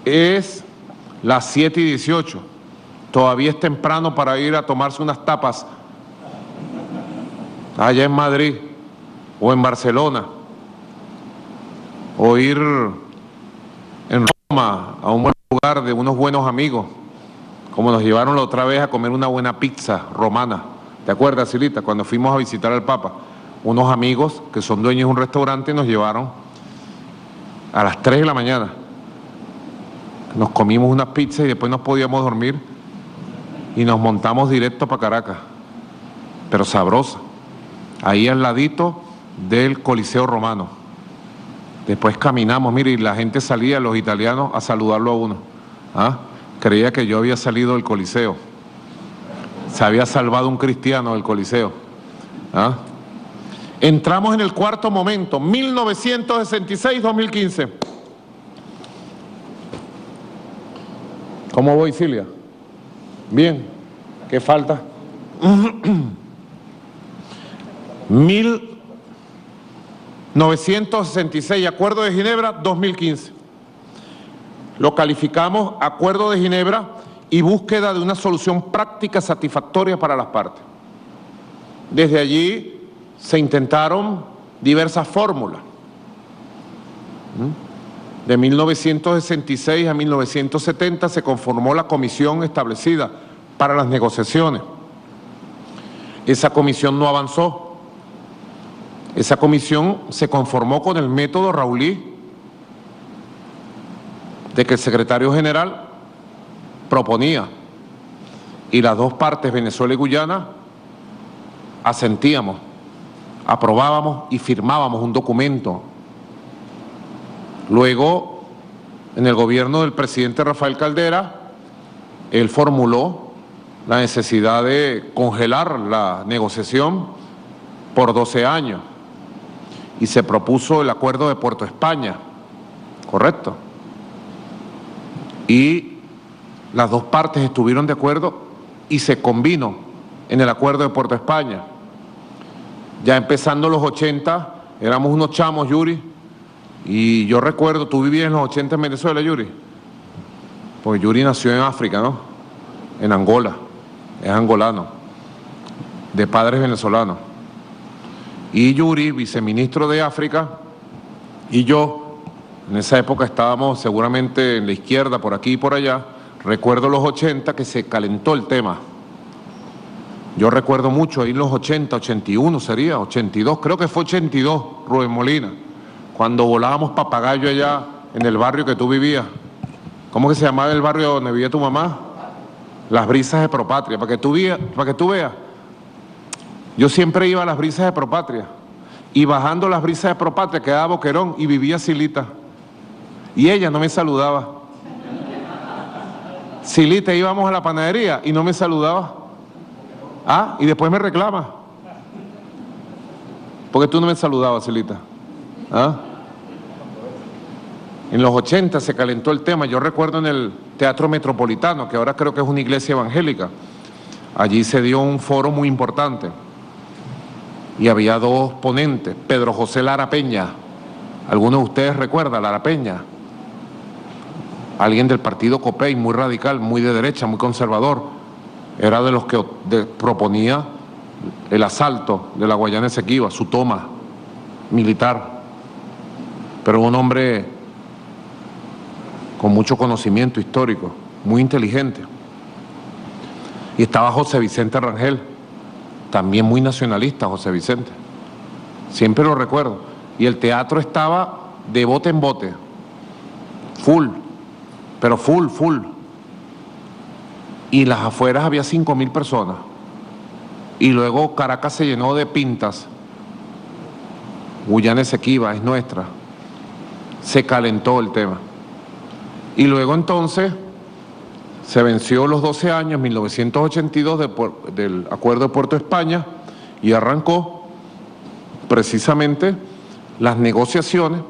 es las 7:18. Todavía es temprano para ir a tomarse unas tapas allá en Madrid o en Barcelona, o ir en Roma a un buen lugar de unos buenos amigos, como nos llevaron la otra vez a comer una buena pizza romana. ¿Te acuerdas, Silita? Cuando fuimos a visitar al Papa, unos amigos que son dueños de un restaurante nos llevaron a las 3 de la mañana. Nos comimos unas pizzas y después nos podíamos dormir y nos montamos directo para Caracas, pero sabrosa, ahí al ladito del Coliseo Romano. Después caminamos, mire, y la gente salía, los italianos, a saludarlo a uno. ¿Ah? Creía que yo había salido del Coliseo. Se había salvado un cristiano del Coliseo. ¿Ah? Entramos en el cuarto momento, 1966-2015. ¿Cómo voy, Silvia? Bien. ¿Qué falta? 1966, Acuerdo de Ginebra, 2015. Lo calificamos Acuerdo de Ginebra y búsqueda de una solución práctica satisfactoria para las partes. Desde allí se intentaron diversas fórmulas. De 1966 a 1970 se conformó la comisión establecida para las negociaciones. Esa comisión no avanzó. Esa comisión se conformó con el método Raulí de que el secretario general proponía y las dos partes, Venezuela y Guyana, asentíamos, aprobábamos y firmábamos un documento. Luego, en el gobierno del presidente Rafael Caldera, él formuló la necesidad de congelar la negociación por 12 años y se propuso el acuerdo de Puerto España, ¿correcto? Y las dos partes estuvieron de acuerdo y se convino en el acuerdo de Puerto España. Ya empezando los 80, éramos unos chamos, Yuri, y yo recuerdo, tú vivías en los 80 en Venezuela, Yuri, porque Yuri nació en África, ¿no? En Angola, es angolano, de padres venezolanos. Y Yuri, viceministro de África, y yo, en esa época estábamos seguramente en la izquierda, por aquí y por allá. Recuerdo los 80 que se calentó el tema. Yo recuerdo mucho ahí en los 80, 81 sería, 82, creo que fue 82, Rubén Molina, cuando volábamos papagayo allá en el barrio que tú vivías. ¿Cómo que se llamaba el barrio donde vivía tu mamá? Las Brisas de Propatria, para que tú veas. Yo siempre iba a las Brisas de Propatria y bajando las Brisas de Propatria quedaba Boquerón y vivía Silita. Y ella no me saludaba. Silita, íbamos a la panadería y no me saludaba. Ah, y después me reclama. ¿Por qué tú no me saludabas, Silita? ¿Ah? En los 80 se calentó el tema. Yo recuerdo en el Teatro Metropolitano, que ahora creo que es una iglesia evangélica. Allí se dio un foro muy importante. Y había dos ponentes, Pedro José Lara Peña. ¿Alguno de ustedes recuerda a Lara Peña? Alguien del partido COPEI, muy radical, muy de derecha, muy conservador. Era de los que proponía el asalto de la Guayana Esequiba, su toma militar. Pero un hombre con mucho conocimiento histórico, muy inteligente. Y estaba José Vicente Rangel, también muy nacionalista, José Vicente. Siempre lo recuerdo. Y el teatro estaba de bote en bote, full, pero full. Y las afueras había 5.000 personas. Y luego Caracas se llenó de pintas. Guyana Esequiba es nuestra. Se calentó el tema. Y luego entonces se venció los 12 años, 1982, del Acuerdo de Puerto España, y arrancó precisamente las negociaciones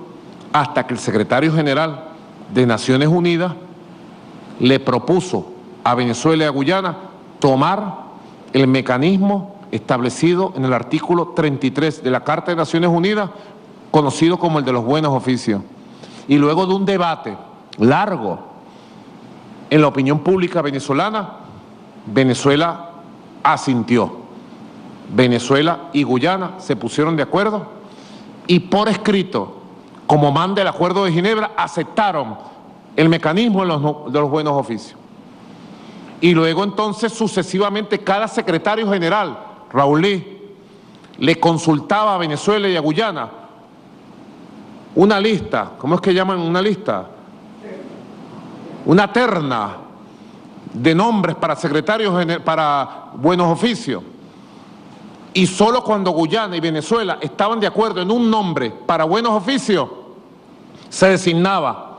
hasta que el secretario general de Naciones Unidas le propuso a Venezuela y a Guyana tomar el mecanismo establecido en el artículo 33 de la Carta de Naciones Unidas, conocido como el de los buenos oficios. Y luego de un debate largo en la opinión pública venezolana, Venezuela asintió. Venezuela y Guyana se pusieron de acuerdo y por escrito, como manda el Acuerdo de Ginebra, aceptaron el mecanismo de los buenos oficios. Y luego entonces sucesivamente cada secretario general, Raúl Lee, le consultaba a Venezuela y a Guyana una lista, ¿cómo es que llaman una lista? Una terna de nombres para secretarios, para buenos oficios. Y solo cuando Guyana y Venezuela estaban de acuerdo en un nombre para buenos oficios, se designaba.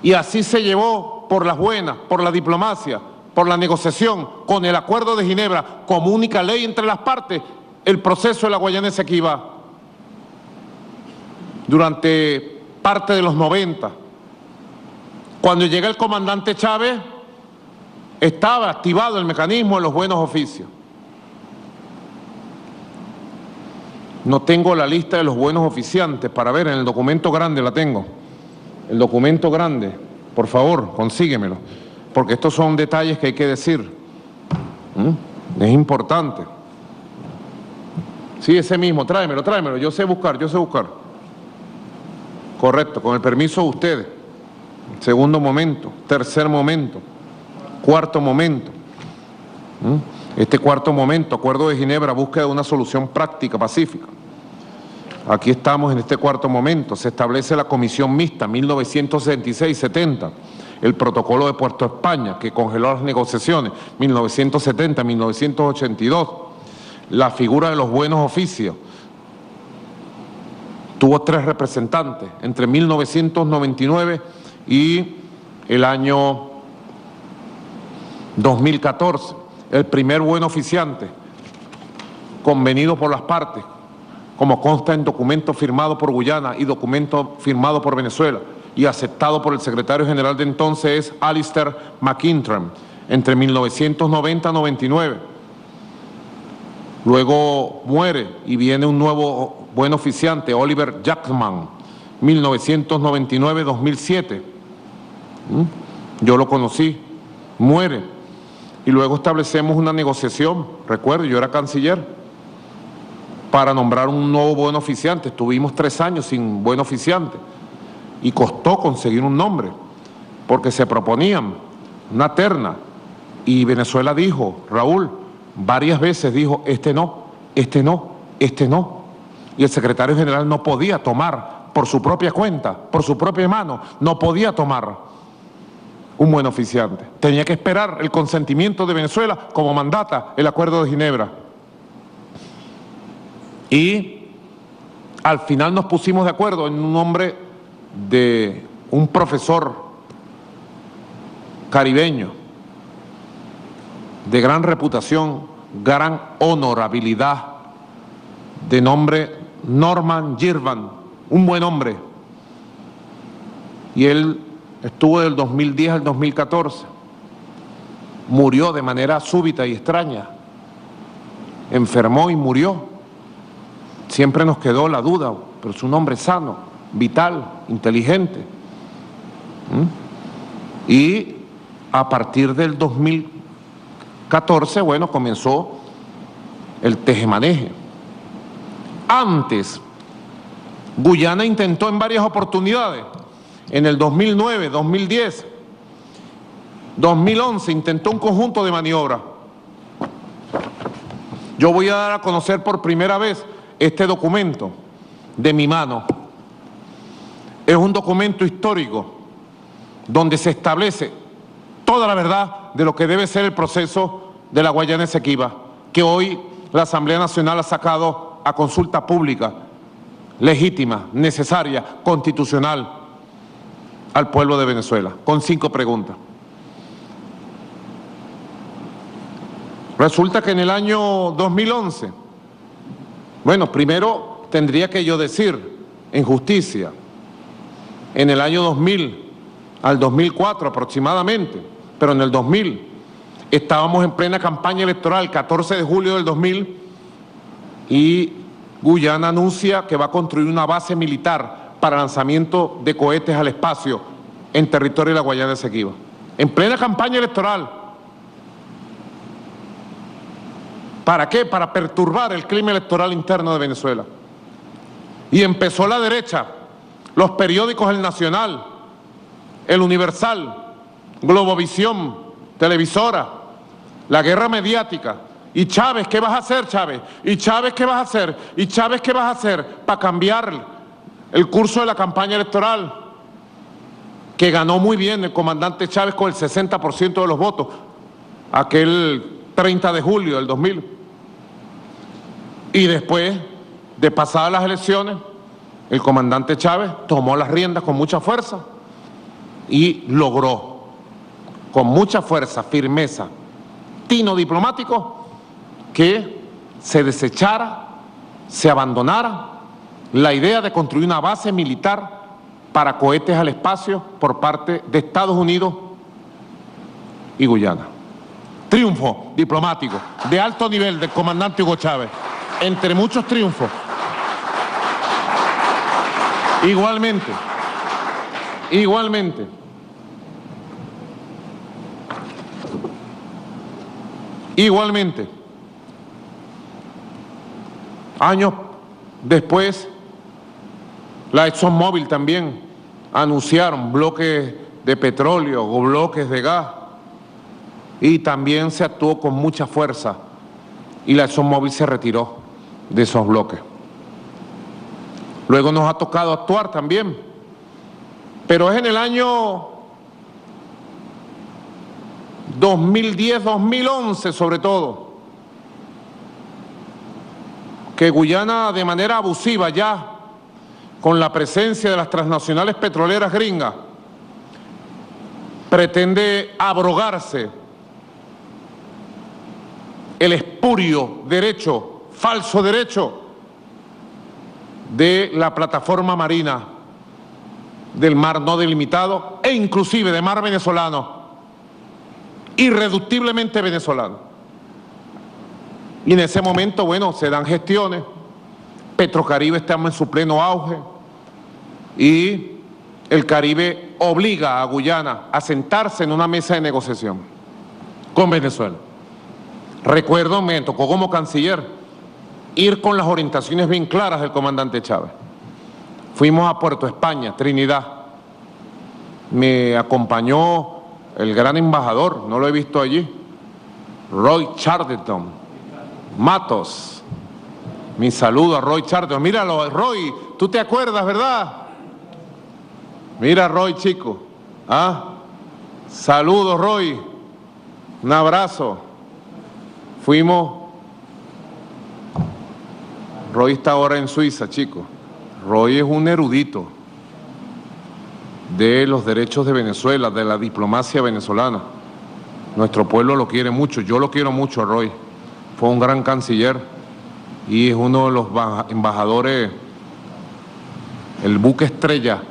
Y así se llevó por las buenas, por la diplomacia, por la negociación, con el Acuerdo de Ginebra, como única ley entre las partes, el proceso de la Guayana Esequiba. Durante parte de los 90, cuando llega el comandante Chávez, estaba activado el mecanismo de los buenos oficios. No tengo la lista de los buenos oficiantes para ver, en el documento grande la tengo. El documento grande, por favor, consíguemelo, porque estos son detalles que hay que decir. Es importante. Sí, ese mismo, tráemelo, yo sé buscar. Correcto, con el permiso de ustedes. Segundo momento, tercer momento, cuarto momento. Este cuarto momento, Acuerdo de Ginebra, búsqueda de una solución práctica, pacífica. Aquí estamos en este cuarto momento. Se establece la Comisión Mixta 1966-70, el Protocolo de Puerto España, que congeló las negociaciones 1970-1982, la figura de los buenos oficios. Tuvo 3 representantes entre 1999 y el año 2014. El primer buen oficiante, convenido por las partes, como consta en documento firmado por Guyana y documento firmado por Venezuela y aceptado por el secretario general de entonces, es Alistair McIntram, entre 1990-99. Luego muere y viene un nuevo buen oficiante, Oliver Jackman, 1999-2007. Yo lo conocí, muere. Y luego establecemos una negociación, recuerdo, yo era canciller, para nombrar un nuevo buen oficiante. Estuvimos 3 años sin buen oficiante y costó conseguir un nombre, porque se proponían una terna y Venezuela dijo, Raúl, varias veces dijo, este no, este no, este no. Y el secretario general no podía tomar por su propia cuenta, por su propia mano, no podía tomar un buen oficiante. Tenía que esperar el consentimiento de Venezuela, como mandata el Acuerdo de Ginebra. Y al final nos pusimos de acuerdo en un nombre de un profesor caribeño de gran reputación, gran honorabilidad, de nombre Norman Girvan, un buen hombre. Y él estuvo del 2010 al 2014. Murió de manera súbita y extraña. Enfermó y murió. Siempre nos quedó la duda, pero es un hombre sano, vital, inteligente. Y a partir del 2014, bueno, comenzó el tejemaneje. Antes, Guyana intentó en varias oportunidades, en el 2009, 2010, 2011, intentó un conjunto de maniobras. Yo voy a dar a conocer por primera vez este documento de mi mano. Es un documento histórico donde se establece toda la verdad de lo que debe ser el proceso de la Guayana Esequiba, que hoy la Asamblea Nacional ha sacado a consulta pública, legítima, necesaria, constitucional, al pueblo de Venezuela, con 5 preguntas. Resulta que en el año 2011, bueno, primero tendría que yo decir, en justicia, en el año 2000 al 2004 aproximadamente, pero en el 2000 estábamos en plena campaña electoral, 14 de julio del 2000, y Guyana anuncia que va a construir una base militar para lanzamiento de cohetes al espacio en territorio de la Guayana Esequiba. En plena campaña electoral. ¿Para qué? Para perturbar el clima electoral interno de Venezuela. Y empezó la derecha, los periódicos El Nacional, El Universal, Globovisión, Televisora, la guerra mediática. Y Chávez, ¿qué vas a hacer, Chávez? Y Chávez, ¿qué vas a hacer? Y Chávez, ¿qué vas a hacer para cambiar el curso de la campaña electoral? Que ganó muy bien el comandante Chávez con el 60% de los votos, aquel 30 de julio del 2000. Y después de pasadas las elecciones, el comandante Chávez tomó las riendas con mucha fuerza y logró, con mucha fuerza, firmeza, tino diplomático, que se desechara, se abandonara la idea de construir una base militar para cohetes al espacio por parte de Estados Unidos y Guyana. Triunfo diplomático de alto nivel del comandante Hugo Chávez, entre muchos triunfos. Igualmente, años después, la ExxonMobil también anunciaron bloques de petróleo o bloques de gas, y también se actuó con mucha fuerza y la ExxonMobil se retiró de esos bloques. Luego nos ha tocado actuar también. Pero es en el año 2010, 2011 sobre todo, que Guyana, de manera abusiva ya, con la presencia de las transnacionales petroleras gringas, pretende abrogarse el espurio derecho, falso derecho de la plataforma marina del mar no delimitado e inclusive de mar venezolano, irreductiblemente venezolano. Y en ese momento, bueno, se dan gestiones, Petrocaribe estamos en su pleno auge y el Caribe obliga a Guyana a sentarse en una mesa de negociación con Venezuela. Recuerdo, me tocó como canciller ir con las orientaciones bien claras del comandante Chávez. Fuimos a Puerto España, Trinidad. Me acompañó el gran embajador, no lo he visto allí, Roy Charlton Matos. Mi saludo a Roy Charlton. Míralo, Roy, tú te acuerdas, ¿verdad? Mira, Roy, chico. ¿Ah? Saludos, Roy. Un abrazo. Fuimos. Roy está ahora en Suiza, chico. Roy es un erudito de los derechos de Venezuela, de la diplomacia venezolana. Nuestro pueblo lo quiere mucho, yo lo quiero mucho a Roy. Fue un gran canciller y es uno de los embajadores, el buque estrella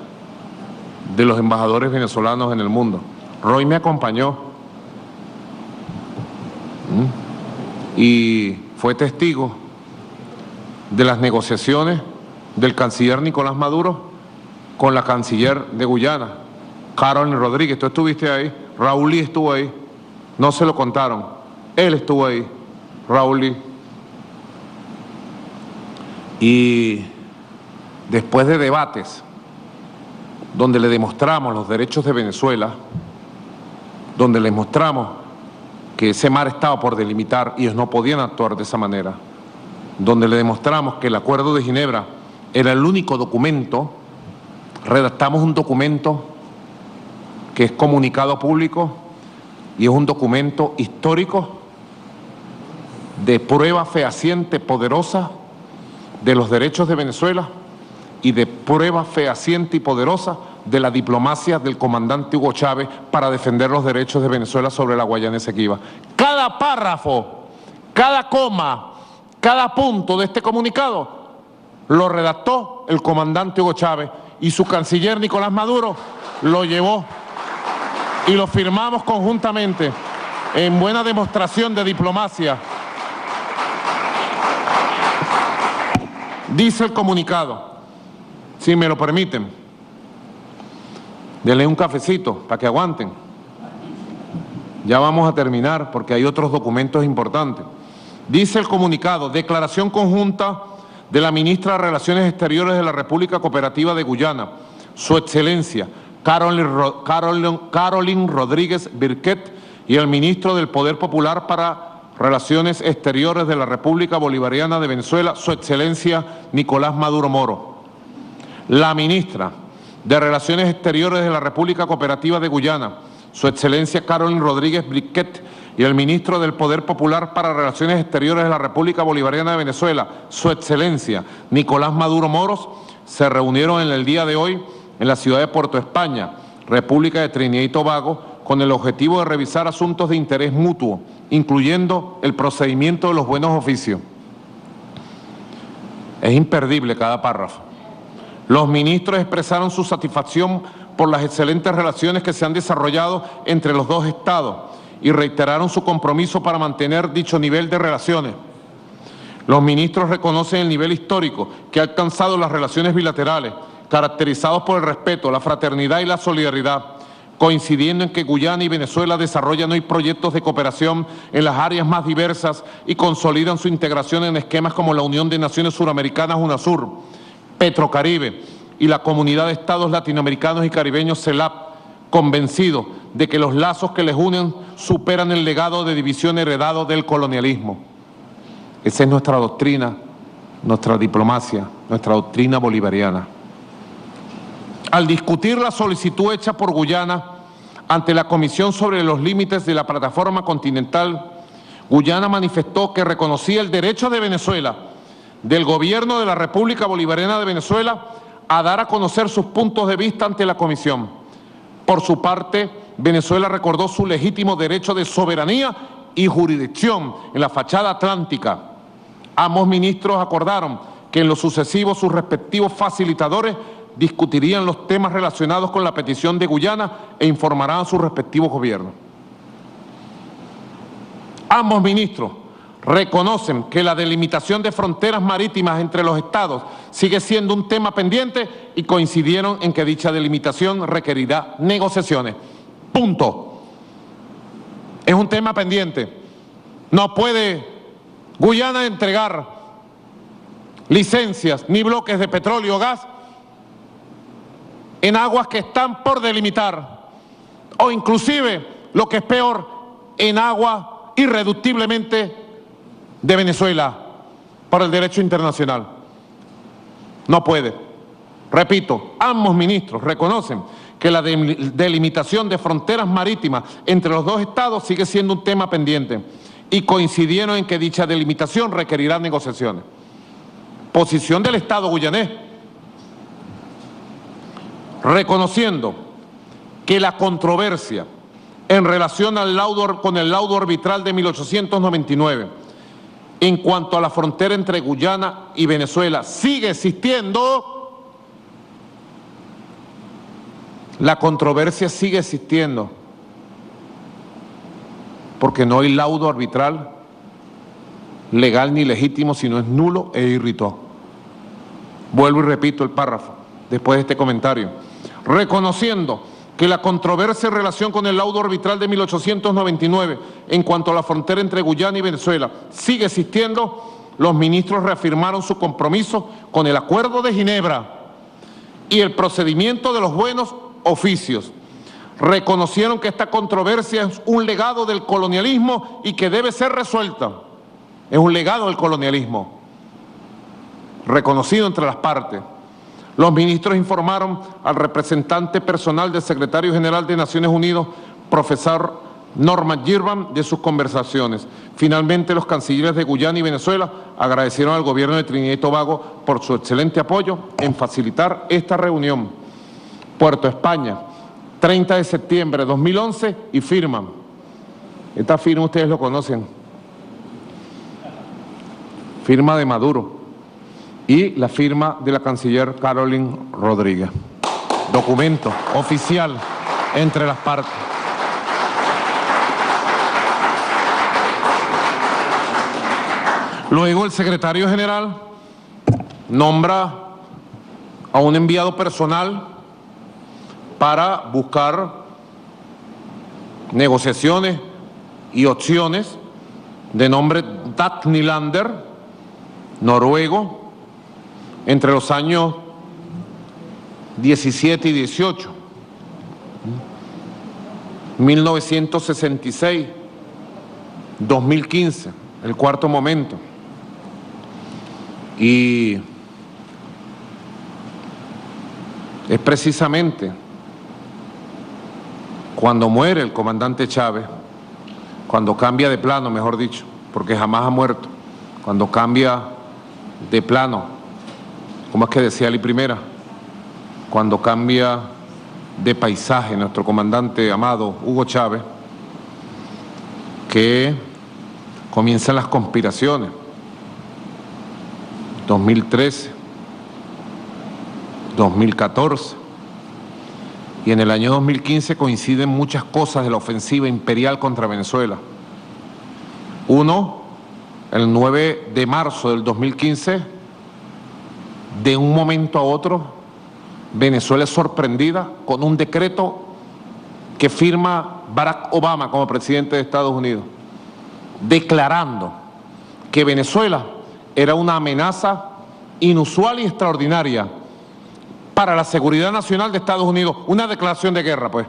de los embajadores venezolanos en el mundo. Roy me acompañó y fue testigo de las negociaciones del canciller Nicolás Maduro con la canciller de Guyana, Carolyn Rodríguez. Tú estuviste ahí, Raúl Lee estuvo ahí, no se lo contaron, él estuvo ahí, Raúl Lee. Y después de debates donde le demostramos los derechos de Venezuela, donde le mostramos que ese mar estaba por delimitar y ellos no podían actuar de esa manera, donde le demostramos que el Acuerdo de Ginebra era el único documento, redactamos un documento que es comunicado público y es un documento histórico de prueba fehaciente, poderosa, de los derechos de Venezuela y de prueba fehaciente y poderosa de la diplomacia del comandante Hugo Chávez para defender los derechos de Venezuela sobre la Guayana Esequiba. Cada párrafo, cada coma, cada punto de este comunicado lo redactó el comandante Hugo Chávez y su canciller Nicolás Maduro lo llevó y lo firmamos conjuntamente en buena demostración de diplomacia. Dice el comunicado, si me lo permiten, denle un cafecito para que aguanten. Ya vamos a terminar porque hay otros documentos importantes. Dice el comunicado, declaración conjunta de la ministra de Relaciones Exteriores de la República Cooperativa de Guyana, Su Excelencia Carolyn Rodríguez Birquet, y el ministro del Poder Popular para Relaciones Exteriores de la República Bolivariana de Venezuela, Su Excelencia Nicolás Maduro Moro. La ministra de Relaciones Exteriores de la República Cooperativa de Guyana, Su Excelencia Carolyn Rodríguez Birquet, y el ministro del Poder Popular para Relaciones Exteriores de la República Bolivariana de Venezuela, Su Excelencia Nicolás Maduro Moros, se reunieron en el día de hoy en la ciudad de Puerto España, República de Trinidad y Tobago, con el objetivo de revisar asuntos de interés mutuo, incluyendo el procedimiento de los buenos oficios. Es imperdible cada párrafo. Los ministros expresaron su satisfacción por las excelentes relaciones que se han desarrollado entre los dos estados y reiteraron su compromiso para mantener dicho nivel de relaciones. Los ministros reconocen el nivel histórico que ha alcanzado las relaciones bilaterales, caracterizados por el respeto, la fraternidad y la solidaridad, coincidiendo en que Guyana y Venezuela desarrollan hoy proyectos de cooperación en las áreas más diversas y consolidan su integración en esquemas como la Unión de Naciones Suramericanas, UNASUR, Petrocaribe y la Comunidad de Estados Latinoamericanos y Caribeños, CELAC, convencidos de que los lazos que les unen superan el legado de división heredado del colonialismo. Esa es nuestra doctrina nuestra diplomacia, nuestra doctrina bolivariana. Al discutir la solicitud hecha por Guyana ante la Comisión sobre los límites de la plataforma continental, Guyana manifestó que reconocía el derecho de Venezuela, del gobierno de la República Bolivariana de Venezuela, a dar a conocer sus puntos de vista ante la Comisión. Por su parte, Venezuela recordó su legítimo derecho de soberanía y jurisdicción en la fachada atlántica. Ambos ministros acordaron que en lo sucesivo sus respectivos facilitadores discutirían los temas relacionados con la petición de Guyana e informarán a sus respectivos gobiernos. Ambos ministros reconocen que la delimitación de fronteras marítimas entre los estados sigue siendo un tema pendiente y coincidieron en que dicha delimitación requerirá negociaciones. Punto. Es un tema pendiente. No puede Guyana entregar licencias ni bloques de petróleo o gas en aguas que están por delimitar, o inclusive, lo que es peor, en agua irreductiblemente de Venezuela por el derecho internacional. No puede. Repito, ambos ministros reconocen que la delimitación de fronteras marítimas entre los dos estados sigue siendo un tema pendiente y coincidieron en que dicha delimitación requerirá negociaciones. Posición del Estado guyanés, reconociendo que la controversia en relación al con el laudo arbitral de 1899 en cuanto a la frontera entre Guyana y Venezuela sigue existiendo, la controversia sigue existiendo, porque no hay laudo arbitral legal ni legítimo, sino es nulo e irritó. Vuelvo y repito el párrafo después de este comentario. Reconociendo que la controversia en relación con el laudo arbitral de 1899 en cuanto a la frontera entre Guyana y Venezuela sigue existiendo, los ministros reafirmaron su compromiso con el Acuerdo de Ginebra y el procedimiento de los buenos oficios. Reconocieron que esta controversia es un legado del colonialismo y que debe ser resuelta. Es un legado del colonialismo, reconocido entre las partes. Los ministros informaron al representante personal del secretario general de Naciones Unidas, profesor Norman Girvan, de sus conversaciones. Finalmente, los cancilleres de Guyana y Venezuela agradecieron al gobierno de Trinidad y Tobago por su excelente apoyo en facilitar esta reunión. Puerto España, 30 de septiembre de 2011, y firman. Esta firma ustedes lo conocen. Firma de Maduro. Y la firma de la canciller Caroline Rodríguez. Documento oficial entre las partes. Luego el secretario general nombra a un enviado personal para buscar negociaciones y opciones, de nombre Dag Nylander, noruego, entre los años 17 y 18, 1966, 2015, el cuarto momento. Y es precisamente cuando muere el comandante Chávez, cuando cambia de plano, mejor dicho, porque jamás ha muerto, cuando cambia de plano, ¿cómo es que decía Ali Primera? Cuando cambia de paisaje nuestro comandante amado Hugo Chávez, que comienzan las conspiraciones. 2013, 2014, y en el año 2015 coinciden muchas cosas de la ofensiva imperial contra Venezuela. Uno, el 9 de marzo del 2015, de un momento a otro, Venezuela es sorprendida con un decreto que firma Barack Obama como presidente de Estados Unidos, declarando que Venezuela era una amenaza inusual y extraordinaria para la seguridad nacional de Estados Unidos. Una declaración de guerra, pues.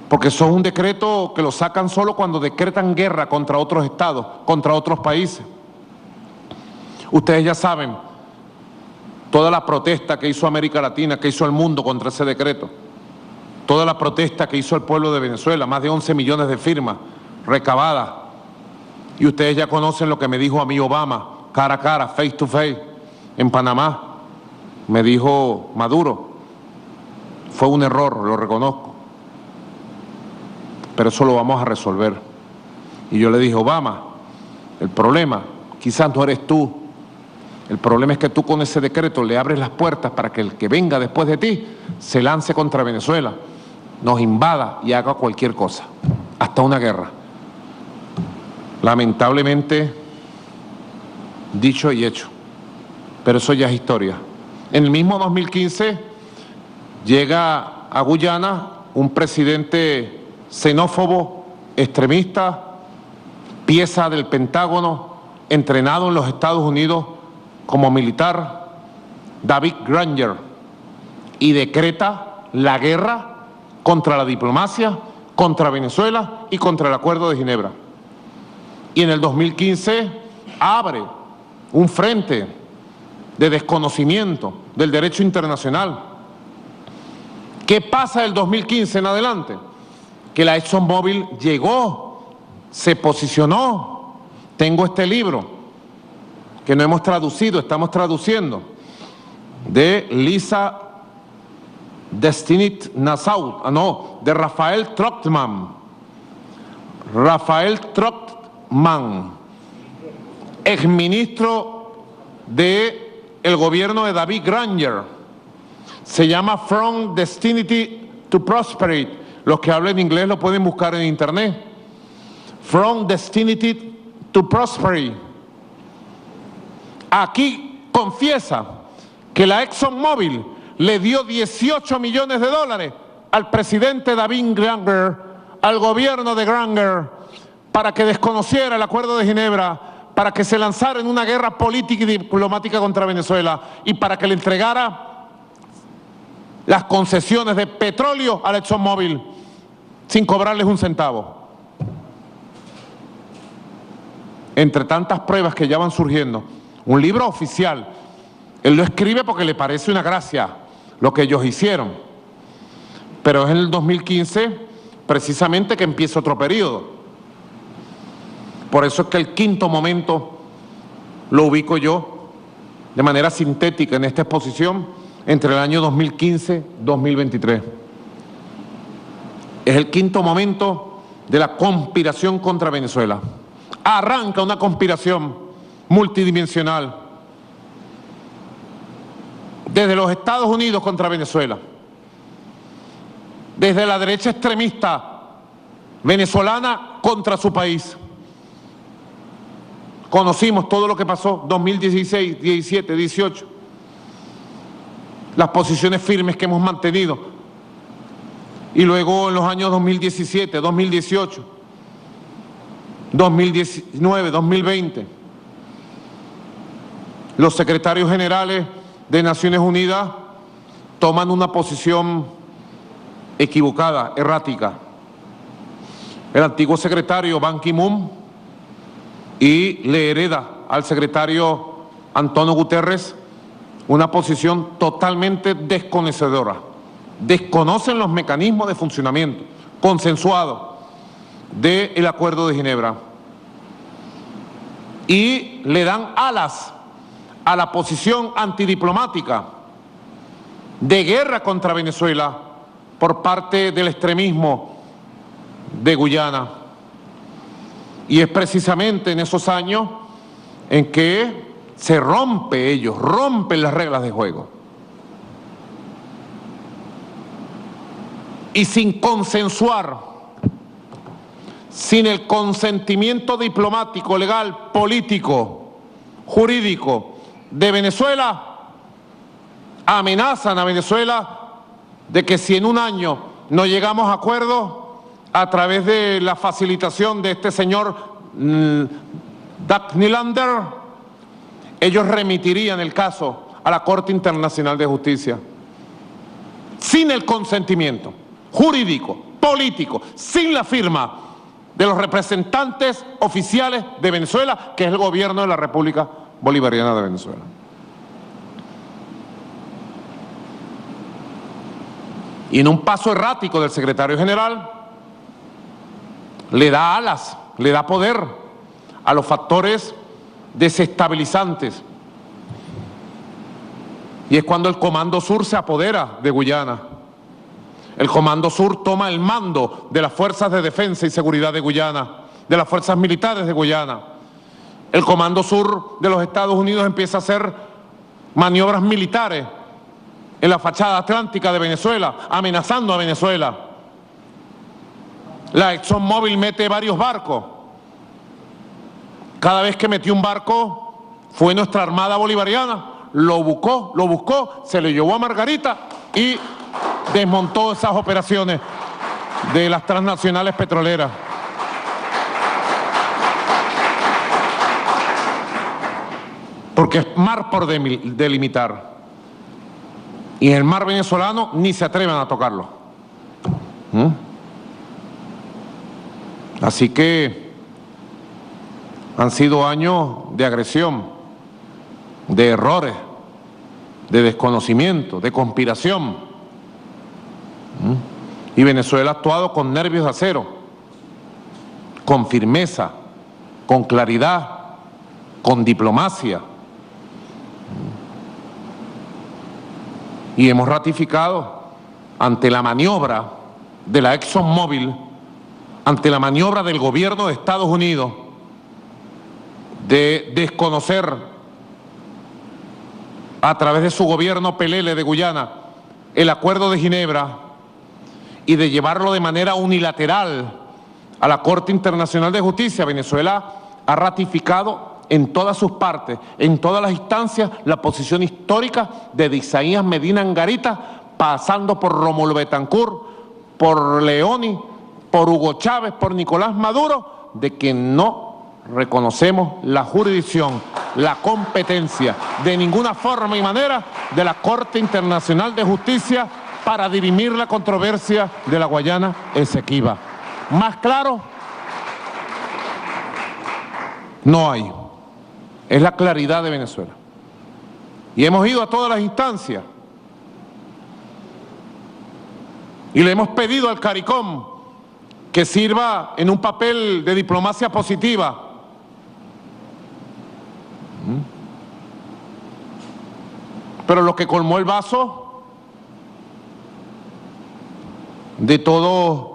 Porque eso es un decreto que lo sacan solo cuando decretan guerra contra otros estados, contra otros países. Ustedes ya saben toda la protesta que hizo América Latina, que hizo el mundo contra ese decreto, toda la protesta que hizo el pueblo de Venezuela, más de 11 millones de firmas recabadas. Y ustedes ya conocen lo que me dijo a mí Obama, cara a cara, face to face, en Panamá. Me dijo Maduro, fue un error, lo reconozco, pero eso lo vamos a resolver. Y yo le dije, Obama, el problema quizás no eres tú, el problema es que tú con ese decreto le abres las puertas para que el que venga después de ti se lance contra Venezuela, nos invada y haga cualquier cosa, hasta una guerra. Lamentablemente, dicho y hecho, pero eso ya es historia. En el mismo 2015 llega a Guyana un presidente xenófobo, extremista, pieza del Pentágono, entrenado en los Estados Unidos como militar, David Granger, y decreta la guerra contra la diplomacia, contra Venezuela y contra el Acuerdo de Ginebra. Y en el 2015 abre un frente de desconocimiento del derecho internacional. ¿Qué pasa del 2015 en adelante? Que la ExxonMobil llegó, se posicionó. Tengo este libro que no hemos traducido, estamos traduciendo, de Lisa Destinit Nassau, de Rafael Trochtman. Rafael Trochtman, exministro del gobierno de David Granger. Se llama From Destinity to Prosperity. Los que hablen inglés lo pueden buscar en internet. From Destinity to Prosperity. Aquí confiesa que la ExxonMobil le dio 18 millones de dólares al presidente David Granger, al gobierno de Granger, para que desconociera el Acuerdo de Ginebra, para que se lanzara en una guerra política y diplomática contra Venezuela y para que le entregara las concesiones de petróleo a la ExxonMobil sin cobrarles un centavo. Entre tantas pruebas que ya van surgiendo, un libro oficial, él lo escribe porque le parece una gracia lo que ellos hicieron, pero es en el 2015 precisamente que empieza otro periodo. Por eso es que el quinto momento lo ubico yo de manera sintética en esta exposición entre el año 2015 y 2023. Es el quinto momento de la conspiración contra Venezuela. Arranca una conspiración multidimensional desde los Estados Unidos contra Venezuela, desde la derecha extremista venezolana contra su país. Conocimos todo lo que pasó 2016, 17, 18, las posiciones firmes que hemos mantenido, y luego en los años 2017, 2018, 2019, 2020, los secretarios generales de Naciones Unidas toman una posición equivocada, errática. El antiguo secretario Ban Ki-moon y le hereda al secretario Antonio Guterres una posición totalmente desconocedora. Desconocen los mecanismos de funcionamiento consensuados del Acuerdo de Ginebra y le dan alas a la posición antidiplomática de guerra contra Venezuela por parte del extremismo de Guyana. Y es precisamente en esos años en que se rompen las reglas de juego. Y sin consensuar, sin el consentimiento diplomático, legal, político, jurídico de Venezuela, amenazan a Venezuela de que si en un año no llegamos a acuerdo a través de la facilitación de este señor Dag Nylander, ellos remitirían el caso a la Corte Internacional de Justicia. Sin el consentimiento jurídico, político, sin la firma de los representantes oficiales de Venezuela, que es el gobierno de la República Bolivariana de Venezuela. Y en un paso errático del secretario general, le da alas, le da poder a los factores desestabilizantes. Y es cuando el Comando Sur se apodera de Guyana. El Comando Sur toma el mando de las fuerzas de defensa y seguridad de Guyana, de las fuerzas militares de Guyana. El Comando Sur de los Estados Unidos empieza a hacer maniobras militares en la fachada atlántica de Venezuela, amenazando a Venezuela. La ExxonMobil mete varios barcos. Cada vez que metió un barco, fue nuestra Armada Bolivariana, lo buscó, se lo llevó a Margarita y desmontó esas operaciones de las transnacionales petroleras. Porque es mar por delimitar. Y en el mar venezolano ni se atreven a tocarlo. Así que han sido años de agresión, de errores, de desconocimiento, de conspiración. Y Venezuela ha actuado con nervios de acero, con firmeza, con claridad, con diplomacia. Y hemos ratificado ante la maniobra de la ExxonMobil, ante la maniobra del gobierno de Estados Unidos de desconocer a través de su gobierno pelele de Guyana el Acuerdo de Ginebra y de llevarlo de manera unilateral a la Corte Internacional de Justicia. Venezuela ha ratificado en todas sus partes, en todas las instancias, la posición histórica de Isaías Medina Angarita, pasando por Rómulo Betancourt, por Leoni, por Hugo Chávez, por Nicolás Maduro, de que no reconocemos la jurisdicción, la competencia, de ninguna forma y manera, de la Corte Internacional de Justicia para dirimir la controversia de la Guayana Esequiba. ¿Más claro? No hay. Es la claridad de Venezuela. Y hemos ido a todas las instancias. Y le hemos pedido al CARICOM que sirva en un papel de diplomacia positiva. Pero lo que colmó el vaso de todos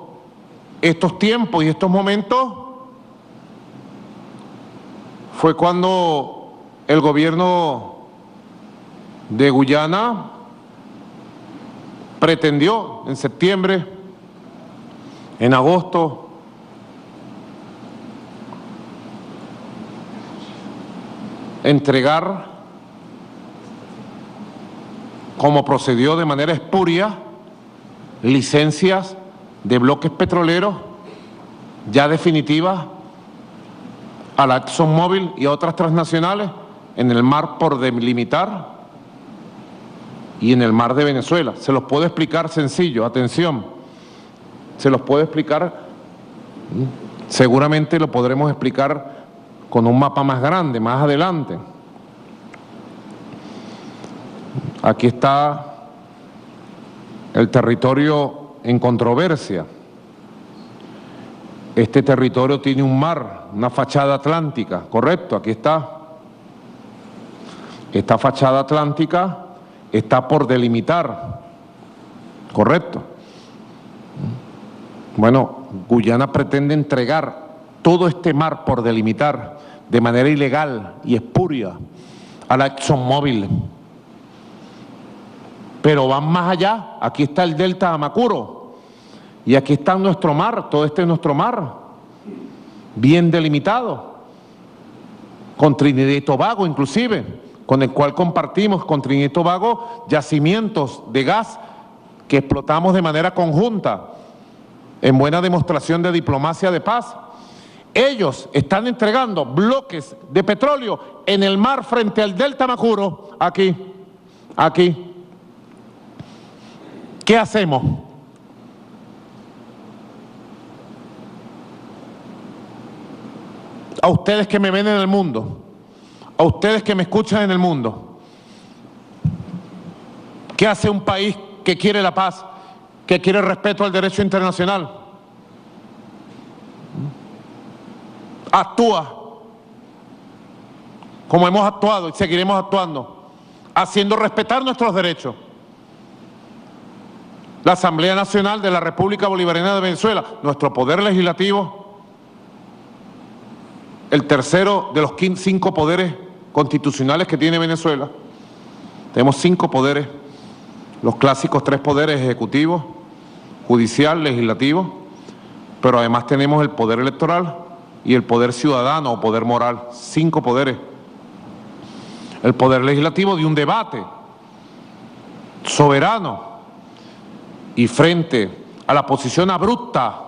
estos tiempos y estos momentos fue cuando el gobierno de Guyana pretendió en septiembre, en agosto, entregar, como procedió de manera espuria, licencias de bloques petroleros ya definitivas a la ExxonMobil y a otras transnacionales en el mar por delimitar y en el mar de Venezuela. Se los puedo explicar sencillo, atención, se los puedo explicar, seguramente lo podremos explicar con un mapa más grande, más adelante. Aquí está el territorio en controversia. Este territorio tiene un mar, una fachada atlántica, correcto, aquí está. Esta fachada atlántica está por delimitar, correcto. Bueno, Guyana pretende entregar todo este mar por delimitar de manera ilegal y espuria a la ExxonMobil. Pero van más allá, aquí está el delta de Amacuro. Y aquí está nuestro mar, todo este es nuestro mar, bien delimitado, con Trinidad y Tobago inclusive, con el cual compartimos con Trinidad y Tobago yacimientos de gas que explotamos de manera conjunta, en buena demostración de diplomacia de paz. Ellos están entregando bloques de petróleo en el mar frente al delta Amacuro, aquí. ¿Qué hacemos? A ustedes que me ven en el mundo, a a ustedes que me escuchan en el mundo, ¿qué hace un país que quiere la paz, que quiere el respeto al derecho internacional? Actúa como hemos actuado y seguiremos actuando, haciendo respetar nuestros derechos. La Asamblea Nacional de la República Bolivariana de Venezuela, nuestro poder legislativo, el tercero de los 5 poderes constitucionales que tiene Venezuela. Tenemos 5 poderes, los clásicos 3 poderes ejecutivos, judicial, legislativo, pero además tenemos el poder electoral y el poder ciudadano o poder moral, 5 poderes. El poder legislativo de un debate soberano y frente a la posición abrupta,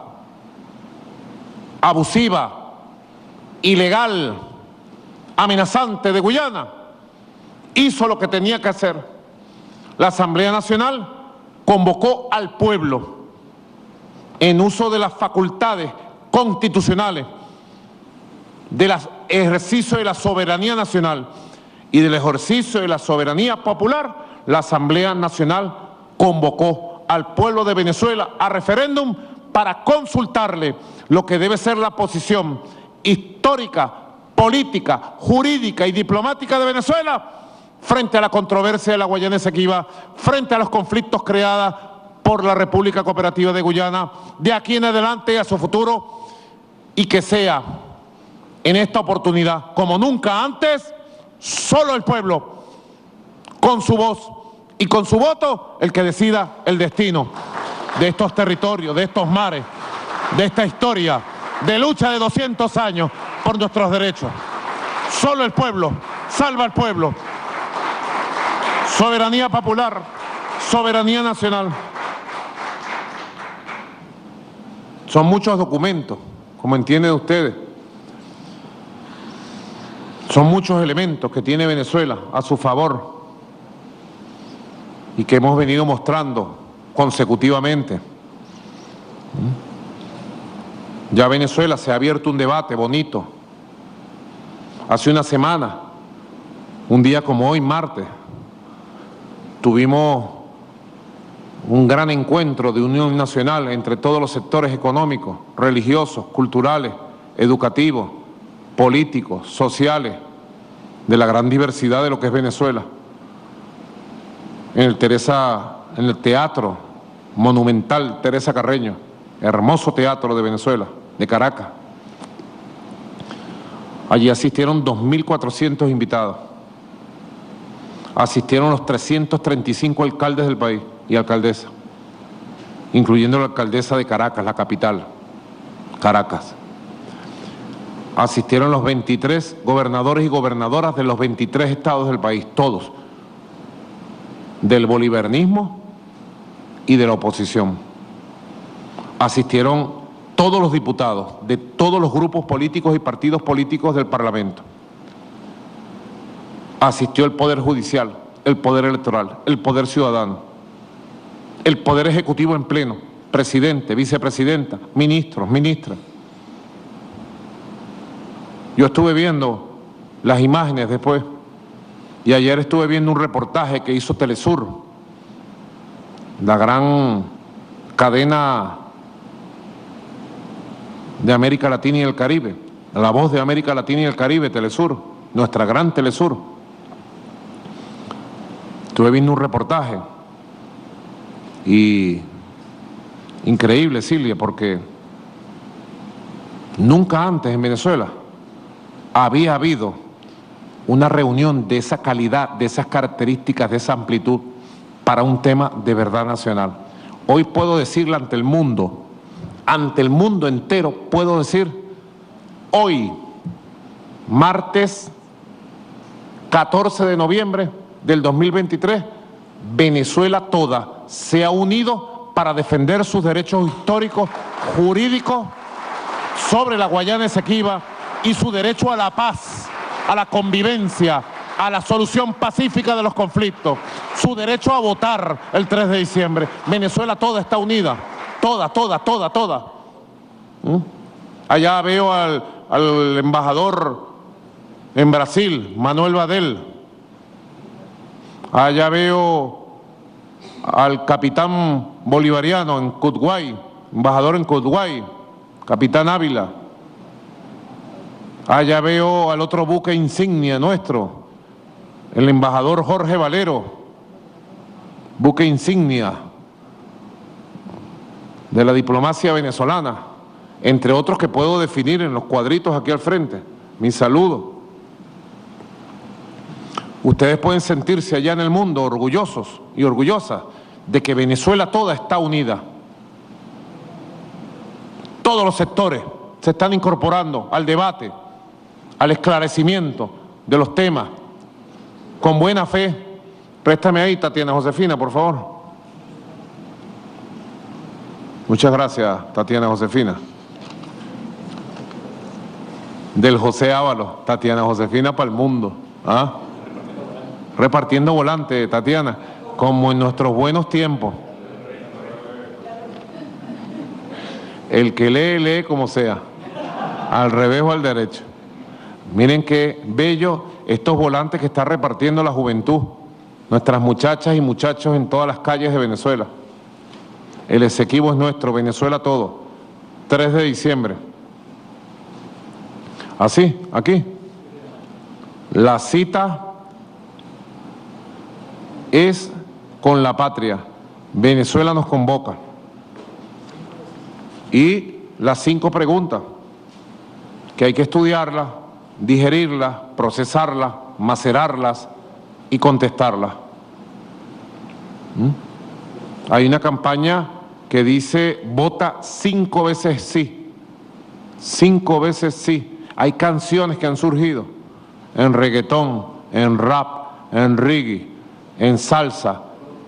abusiva, ilegal, amenazante de Guyana, hizo lo que tenía que hacer. La Asamblea Nacional convocó al pueblo en uso de las facultades constitucionales, del ejercicio de la soberanía nacional y del ejercicio de la soberanía popular. La Asamblea Nacional convocó al pueblo de Venezuela a referéndum para consultarle lo que debe ser la posición histórica, política, jurídica y diplomática de Venezuela frente a la controversia de la Guayana Esequiba, frente a los conflictos creados por la República Cooperativa de Guyana, de aquí en adelante y a su futuro, y que sea en esta oportunidad, como nunca antes, solo el pueblo, con su voz y con su voto, el que decida el destino de estos territorios, de estos mares, de esta historia de lucha de 200 años por nuestros derechos. Solo el pueblo salva al pueblo. Soberanía popular, soberanía nacional. Son muchos documentos, como entienden ustedes. Son muchos elementos que tiene Venezuela a su favor y que hemos venido mostrando consecutivamente. Ya Venezuela se ha abierto un debate bonito. Hace una semana, un día como hoy, martes, tuvimos un gran encuentro de unión nacional entre todos los sectores económicos, religiosos, culturales, educativos, políticos, sociales, de la gran diversidad de lo que es Venezuela. En el Teatro Monumental Teresa Carreño, hermoso teatro de Venezuela, de Caracas. Allí asistieron 2.400 invitados. Asistieron los 335 alcaldes del país y alcaldesas, incluyendo la alcaldesa de Caracas, la capital, Caracas. Asistieron los 23 gobernadores y gobernadoras de los 23 estados del país, todos, del bolivarianismo y de la oposición. Asistieron todos los diputados de todos los grupos políticos y partidos políticos del Parlamento. Asistió el Poder Judicial, el Poder Electoral, el Poder Ciudadano, el Poder Ejecutivo en pleno, presidente, vicepresidenta, ministros, ministras. Yo estuve viendo las imágenes después y ayer estuve viendo un reportaje que hizo Telesur, la gran cadena de América Latina y el Caribe, la voz de América Latina y el Caribe, Telesur, nuestra gran Telesur. Estuve viendo un reportaje y increíble, Silvia, porque nunca antes en Venezuela había habido una reunión de esa calidad, de esas características, de esa amplitud para un tema de verdad nacional. Hoy puedo decirle ante el mundo entero, puedo decir, hoy, martes 14 de noviembre del 2023, Venezuela toda se ha unido para defender sus derechos históricos, jurídicos, sobre la Guayana Esequiba y su derecho a la paz, a la convivencia, a la solución pacífica de los conflictos, su derecho a votar el 3 de diciembre. Venezuela toda está unida, toda. Allá veo al embajador En Brasil, Manuel Badel. Allá veo al capitán bolivariano en Kuwait, embajador en Kuwait, capitán Ávila. Allá veo al otro buque insignia nuestro, el embajador Jorge Valero, buque insignia de la diplomacia venezolana, entre otros que puedo definir en los cuadritos aquí al frente. Mi saludo. Ustedes pueden sentirse allá en el mundo orgullosos y orgullosas de que Venezuela toda está unida. Todos los sectores se están incorporando al debate, al esclarecimiento de los temas, con buena fe. Préstame ahí, Tatiana Josefina, por favor. Muchas gracias, Tatiana Josefina. Del José Ábalos, Tatiana Josefina para el mundo. ¿Ah? Repartiendo volante, Tatiana, como en nuestros buenos tiempos. El que lee, lee como sea, al revés o al derecho. Miren qué bello estos volantes que está repartiendo la juventud, nuestras muchachas y muchachos en todas las calles de Venezuela. El Esequibo es nuestro, Venezuela todo. 3 de diciembre. Así, aquí. La cita es con la patria. Venezuela nos convoca. Y las 5 preguntas, que hay que estudiarlas, digerirlas, procesarlas, macerarlas y contestarlas. Hay una campaña que dice, vota 5 veces sí. 5 veces sí. Hay canciones que han surgido en reggaetón, en rap, en reggae, en salsa,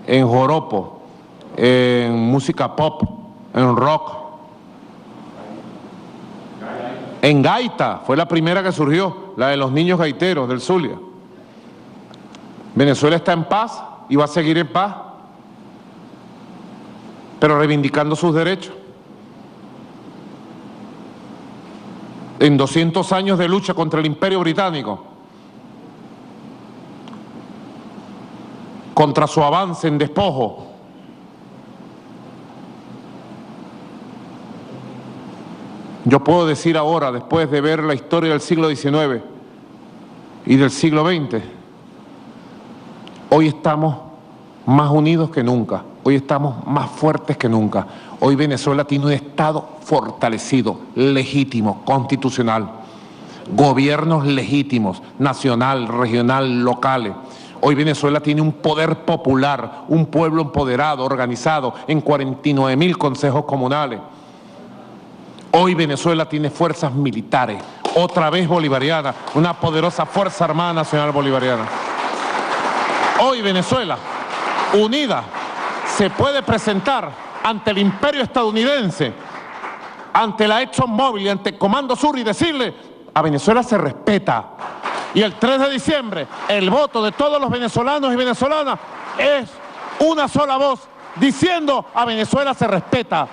en joropo, en música pop, en rock, en gaita. Fue la primera que surgió, la de los niños gaiteros del Zulia. Venezuela está en paz y va a seguir en paz, pero reivindicando sus derechos. En 200 años de lucha contra el Imperio Británico, contra su avance en despojo, yo puedo decir ahora, después de ver la historia del siglo XIX y del siglo XX, hoy estamos más unidos que nunca, hoy estamos más fuertes que nunca. Hoy Venezuela tiene un Estado fortalecido, legítimo, constitucional, gobiernos legítimos, nacional, regional, locales. Hoy Venezuela tiene un poder popular, un pueblo empoderado, organizado en 49.000 consejos comunales. Hoy Venezuela tiene fuerzas militares, otra vez bolivariana, una poderosa Fuerza Armada Nacional Bolivariana. Hoy Venezuela, unida, se puede presentar ante el imperio estadounidense, ante la ExxonMobil, ante el Comando Sur y decirle, a Venezuela se respeta. Y el 3 de diciembre, el voto de todos los venezolanos y venezolanas es una sola voz, diciendo, a Venezuela se respeta.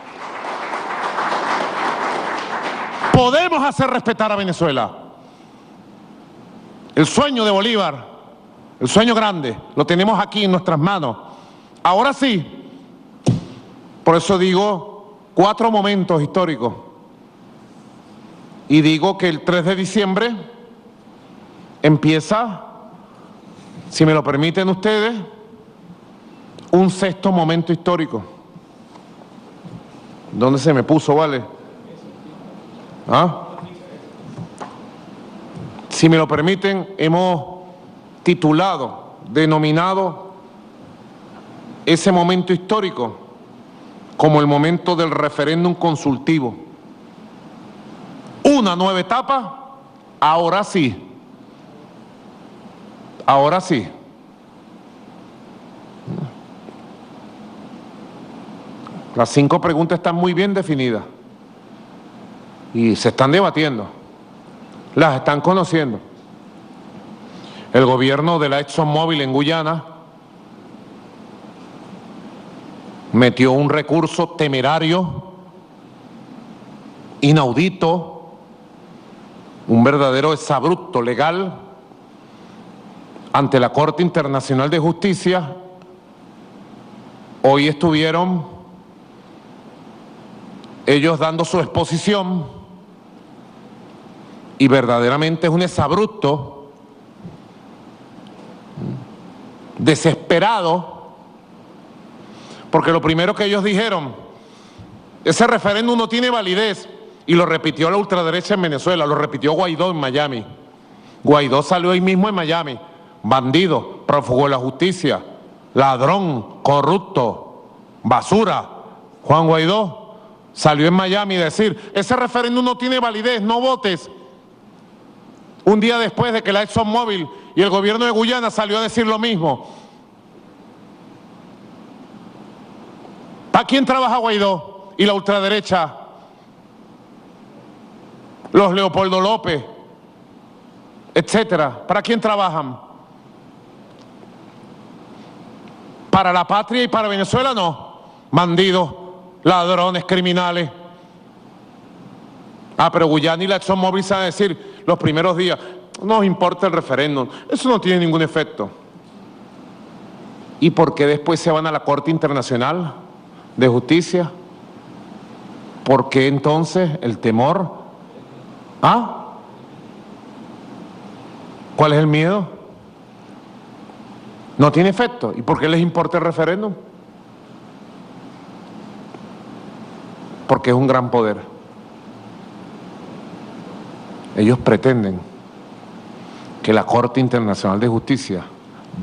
Podemos hacer respetar a Venezuela. El sueño de Bolívar, el sueño grande, lo tenemos aquí en nuestras manos. Ahora sí, por eso digo 4 momentos históricos. Y digo que el 3 de diciembre empieza, si me lo permiten ustedes, un 6º momento histórico. ¿Dónde se me puso, vale? ¿Ah? Si me lo permiten, hemos titulado, denominado ese momento histórico como el momento del referéndum consultivo. Una nueva etapa, ahora sí. Ahora sí. Las 5 preguntas están muy bien definidas y se están debatiendo, las están conociendo. El gobierno de la ExxonMobil en Guyana metió un recurso temerario, inaudito, un verdadero exabrupto legal ante la Corte Internacional de Justicia. Hoy estuvieron ellos dando su exposición y verdaderamente es un exabrupto, desesperado, porque lo primero que ellos dijeron, ese referéndum no tiene validez, y lo repitió la ultraderecha en Venezuela, lo repitió Guaidó en Miami. Guaidó salió ahí mismo en Miami, bandido, prófugo de la justicia, ladrón, corrupto, basura. Juan Guaidó salió en Miami a decir, ese referéndum no tiene validez, no votes. Un día después de que la ExxonMobil y el gobierno de Guyana salió a decir lo mismo. ¿Para quién trabaja Guaidó y la ultraderecha? Los Leopoldo López, etcétera. ¿Para quién trabajan? Para la patria y para Venezuela no. Bandidos, ladrones, criminales. Pero Guyana y la ExxonMobil se van a decir los primeros días, no nos importa el referéndum, eso no tiene ningún efecto. ¿Y por qué después se van a la Corte Internacional de Justicia? ¿Por qué entonces el temor? ¿Cuál es el miedo? No tiene efecto. ¿Y por qué les importa el referéndum? Porque es un gran poder. Ellos pretenden que la Corte Internacional de Justicia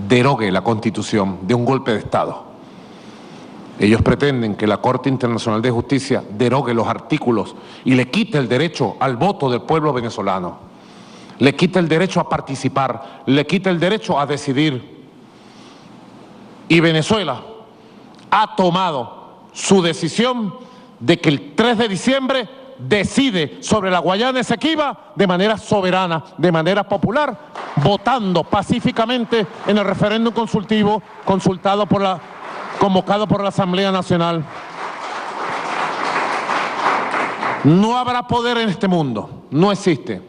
derogue la Constitución de un golpe de Estado. Ellos pretenden que la Corte Internacional de Justicia derogue los artículos y le quite el derecho al voto del pueblo venezolano, le quite el derecho a participar, le quite el derecho a decidir. Y Venezuela ha tomado su decisión de que el 3 de diciembre decide sobre la Guayana Esequiba de manera soberana, de manera popular, votando pacíficamente en el referéndum consultivo convocado por la Asamblea Nacional. No habrá poder en este mundo, no existe.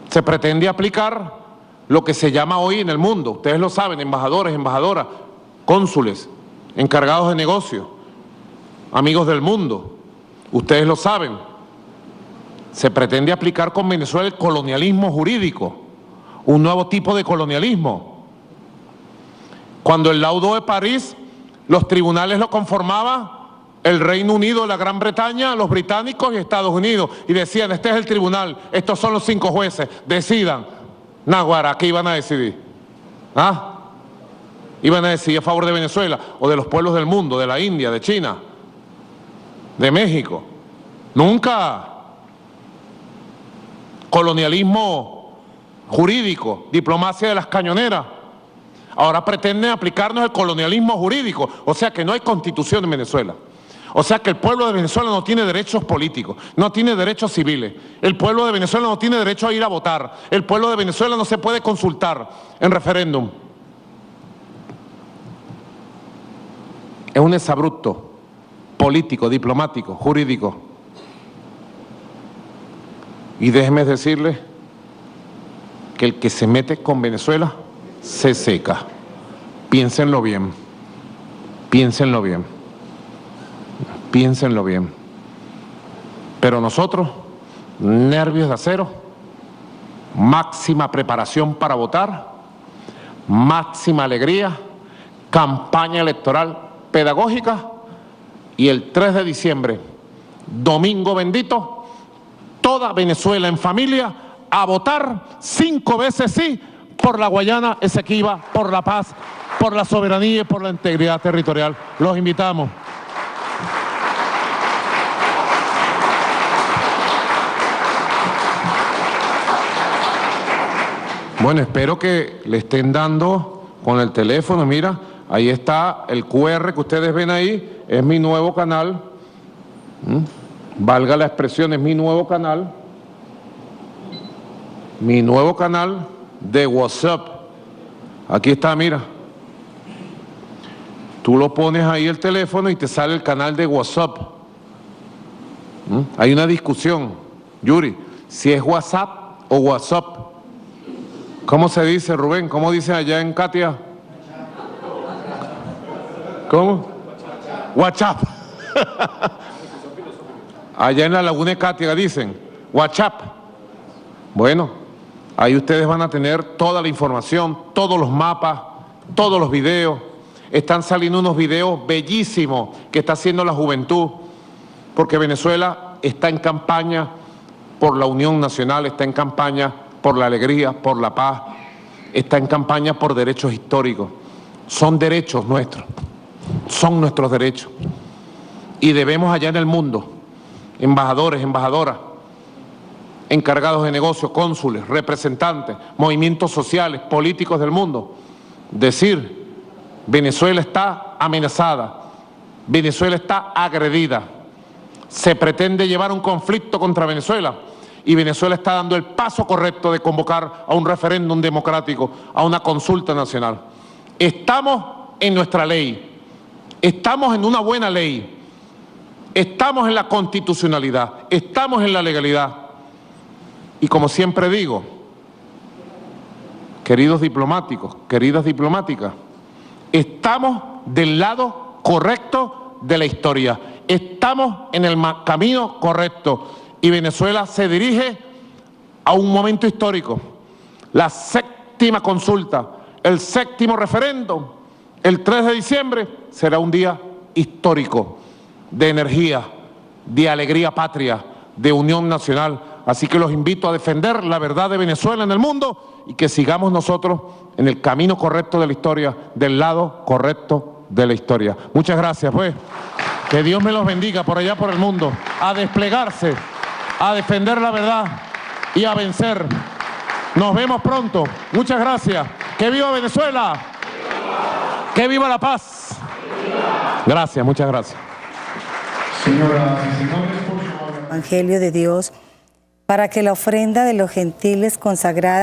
Se pretende aplicar lo que se llama hoy en el mundo, ustedes lo saben, embajadores, embajadoras, cónsules, encargados de negocio, amigos del mundo, ustedes lo saben. Se pretende aplicar con Venezuela el colonialismo jurídico, un nuevo tipo de colonialismo. Cuando el laudo de París, los tribunales lo conformaba el Reino Unido, la Gran Bretaña, los británicos y Estados Unidos. Y decían, este es el tribunal, estos son los 5 jueces, decidan. Naguará, ¿qué iban a decidir? Iban a decidir a favor de Venezuela o de los pueblos del mundo, de la India, de China, de México. Nunca. Colonialismo jurídico, diplomacia de las cañoneras. Ahora pretenden aplicarnos el colonialismo jurídico, o sea que no hay constitución en Venezuela. O sea que el pueblo de Venezuela no tiene derechos políticos, no tiene derechos civiles. El pueblo de Venezuela no tiene derecho a ir a votar. El pueblo de Venezuela no se puede consultar en referéndum. Es un exabrupto político, diplomático, jurídico. Y déjenme decirles que el que se mete con Venezuela se seca. Piénsenlo bien, piénsenlo bien, piénsenlo bien. Pero nosotros, nervios de acero, máxima preparación para votar, máxima alegría, campaña electoral pedagógica y el 3 de diciembre, domingo bendito, toda Venezuela en familia a votar 5 veces sí por la Guayana Esequiba, por la paz, por la soberanía y por la integridad territorial. Los invitamos. Bueno, espero que le estén dando con el teléfono. Mira, ahí está el QR que ustedes ven ahí, es mi nuevo canal. Valga la expresión, es mi nuevo canal. Mi nuevo canal de WhatsApp. Aquí está, mira. Tú lo pones ahí el teléfono y te sale el canal de WhatsApp. Hay una discusión, Yuri, si es WhatsApp o WhatsApp. ¿Cómo se dice, Rubén? ¿Cómo dice allá en Katia? ¿Cómo? WhatsApp. Allá en la Laguna de Katia dicen WhatsApp. Bueno, ahí ustedes van a tener toda la información, todos los mapas, todos los videos. Están saliendo unos videos bellísimos que está haciendo la juventud, porque Venezuela está en campaña por la unión nacional, está en campaña por la alegría, por la paz, está en campaña por derechos históricos. Son derechos nuestros, son nuestros derechos. Y debemos allá en el mundo, embajadores, embajadoras, encargados de negocios, cónsules, representantes, movimientos sociales, políticos del mundo, decir: Venezuela está amenazada, Venezuela está agredida, se pretende llevar un conflicto contra Venezuela y Venezuela está dando el paso correcto de convocar a un referéndum democrático, a una consulta nacional. Estamos en nuestra ley, estamos en una buena ley, estamos en la constitucionalidad, estamos en la legalidad. Y como siempre digo, queridos diplomáticos, queridas diplomáticas, estamos del lado correcto de la historia, estamos en el camino correcto y Venezuela se dirige a un momento histórico. La séptima consulta, el séptimo referéndum, el 3 de diciembre, será un día histórico de energía, de alegría patria, de unión nacional. Así que los invito a defender la verdad de Venezuela en el mundo y que sigamos nosotros en el camino correcto de la historia, del lado correcto de la historia. Muchas gracias, pues. Que Dios me los bendiga por allá por el mundo, a desplegarse, a defender la verdad y a vencer. Nos vemos pronto. Muchas gracias. ¡Que viva Venezuela! ¡Que viva la paz! Gracias, muchas gracias. Señoras y señores, por favor. Evangelio de Dios, para que la ofrenda de los gentiles consagrada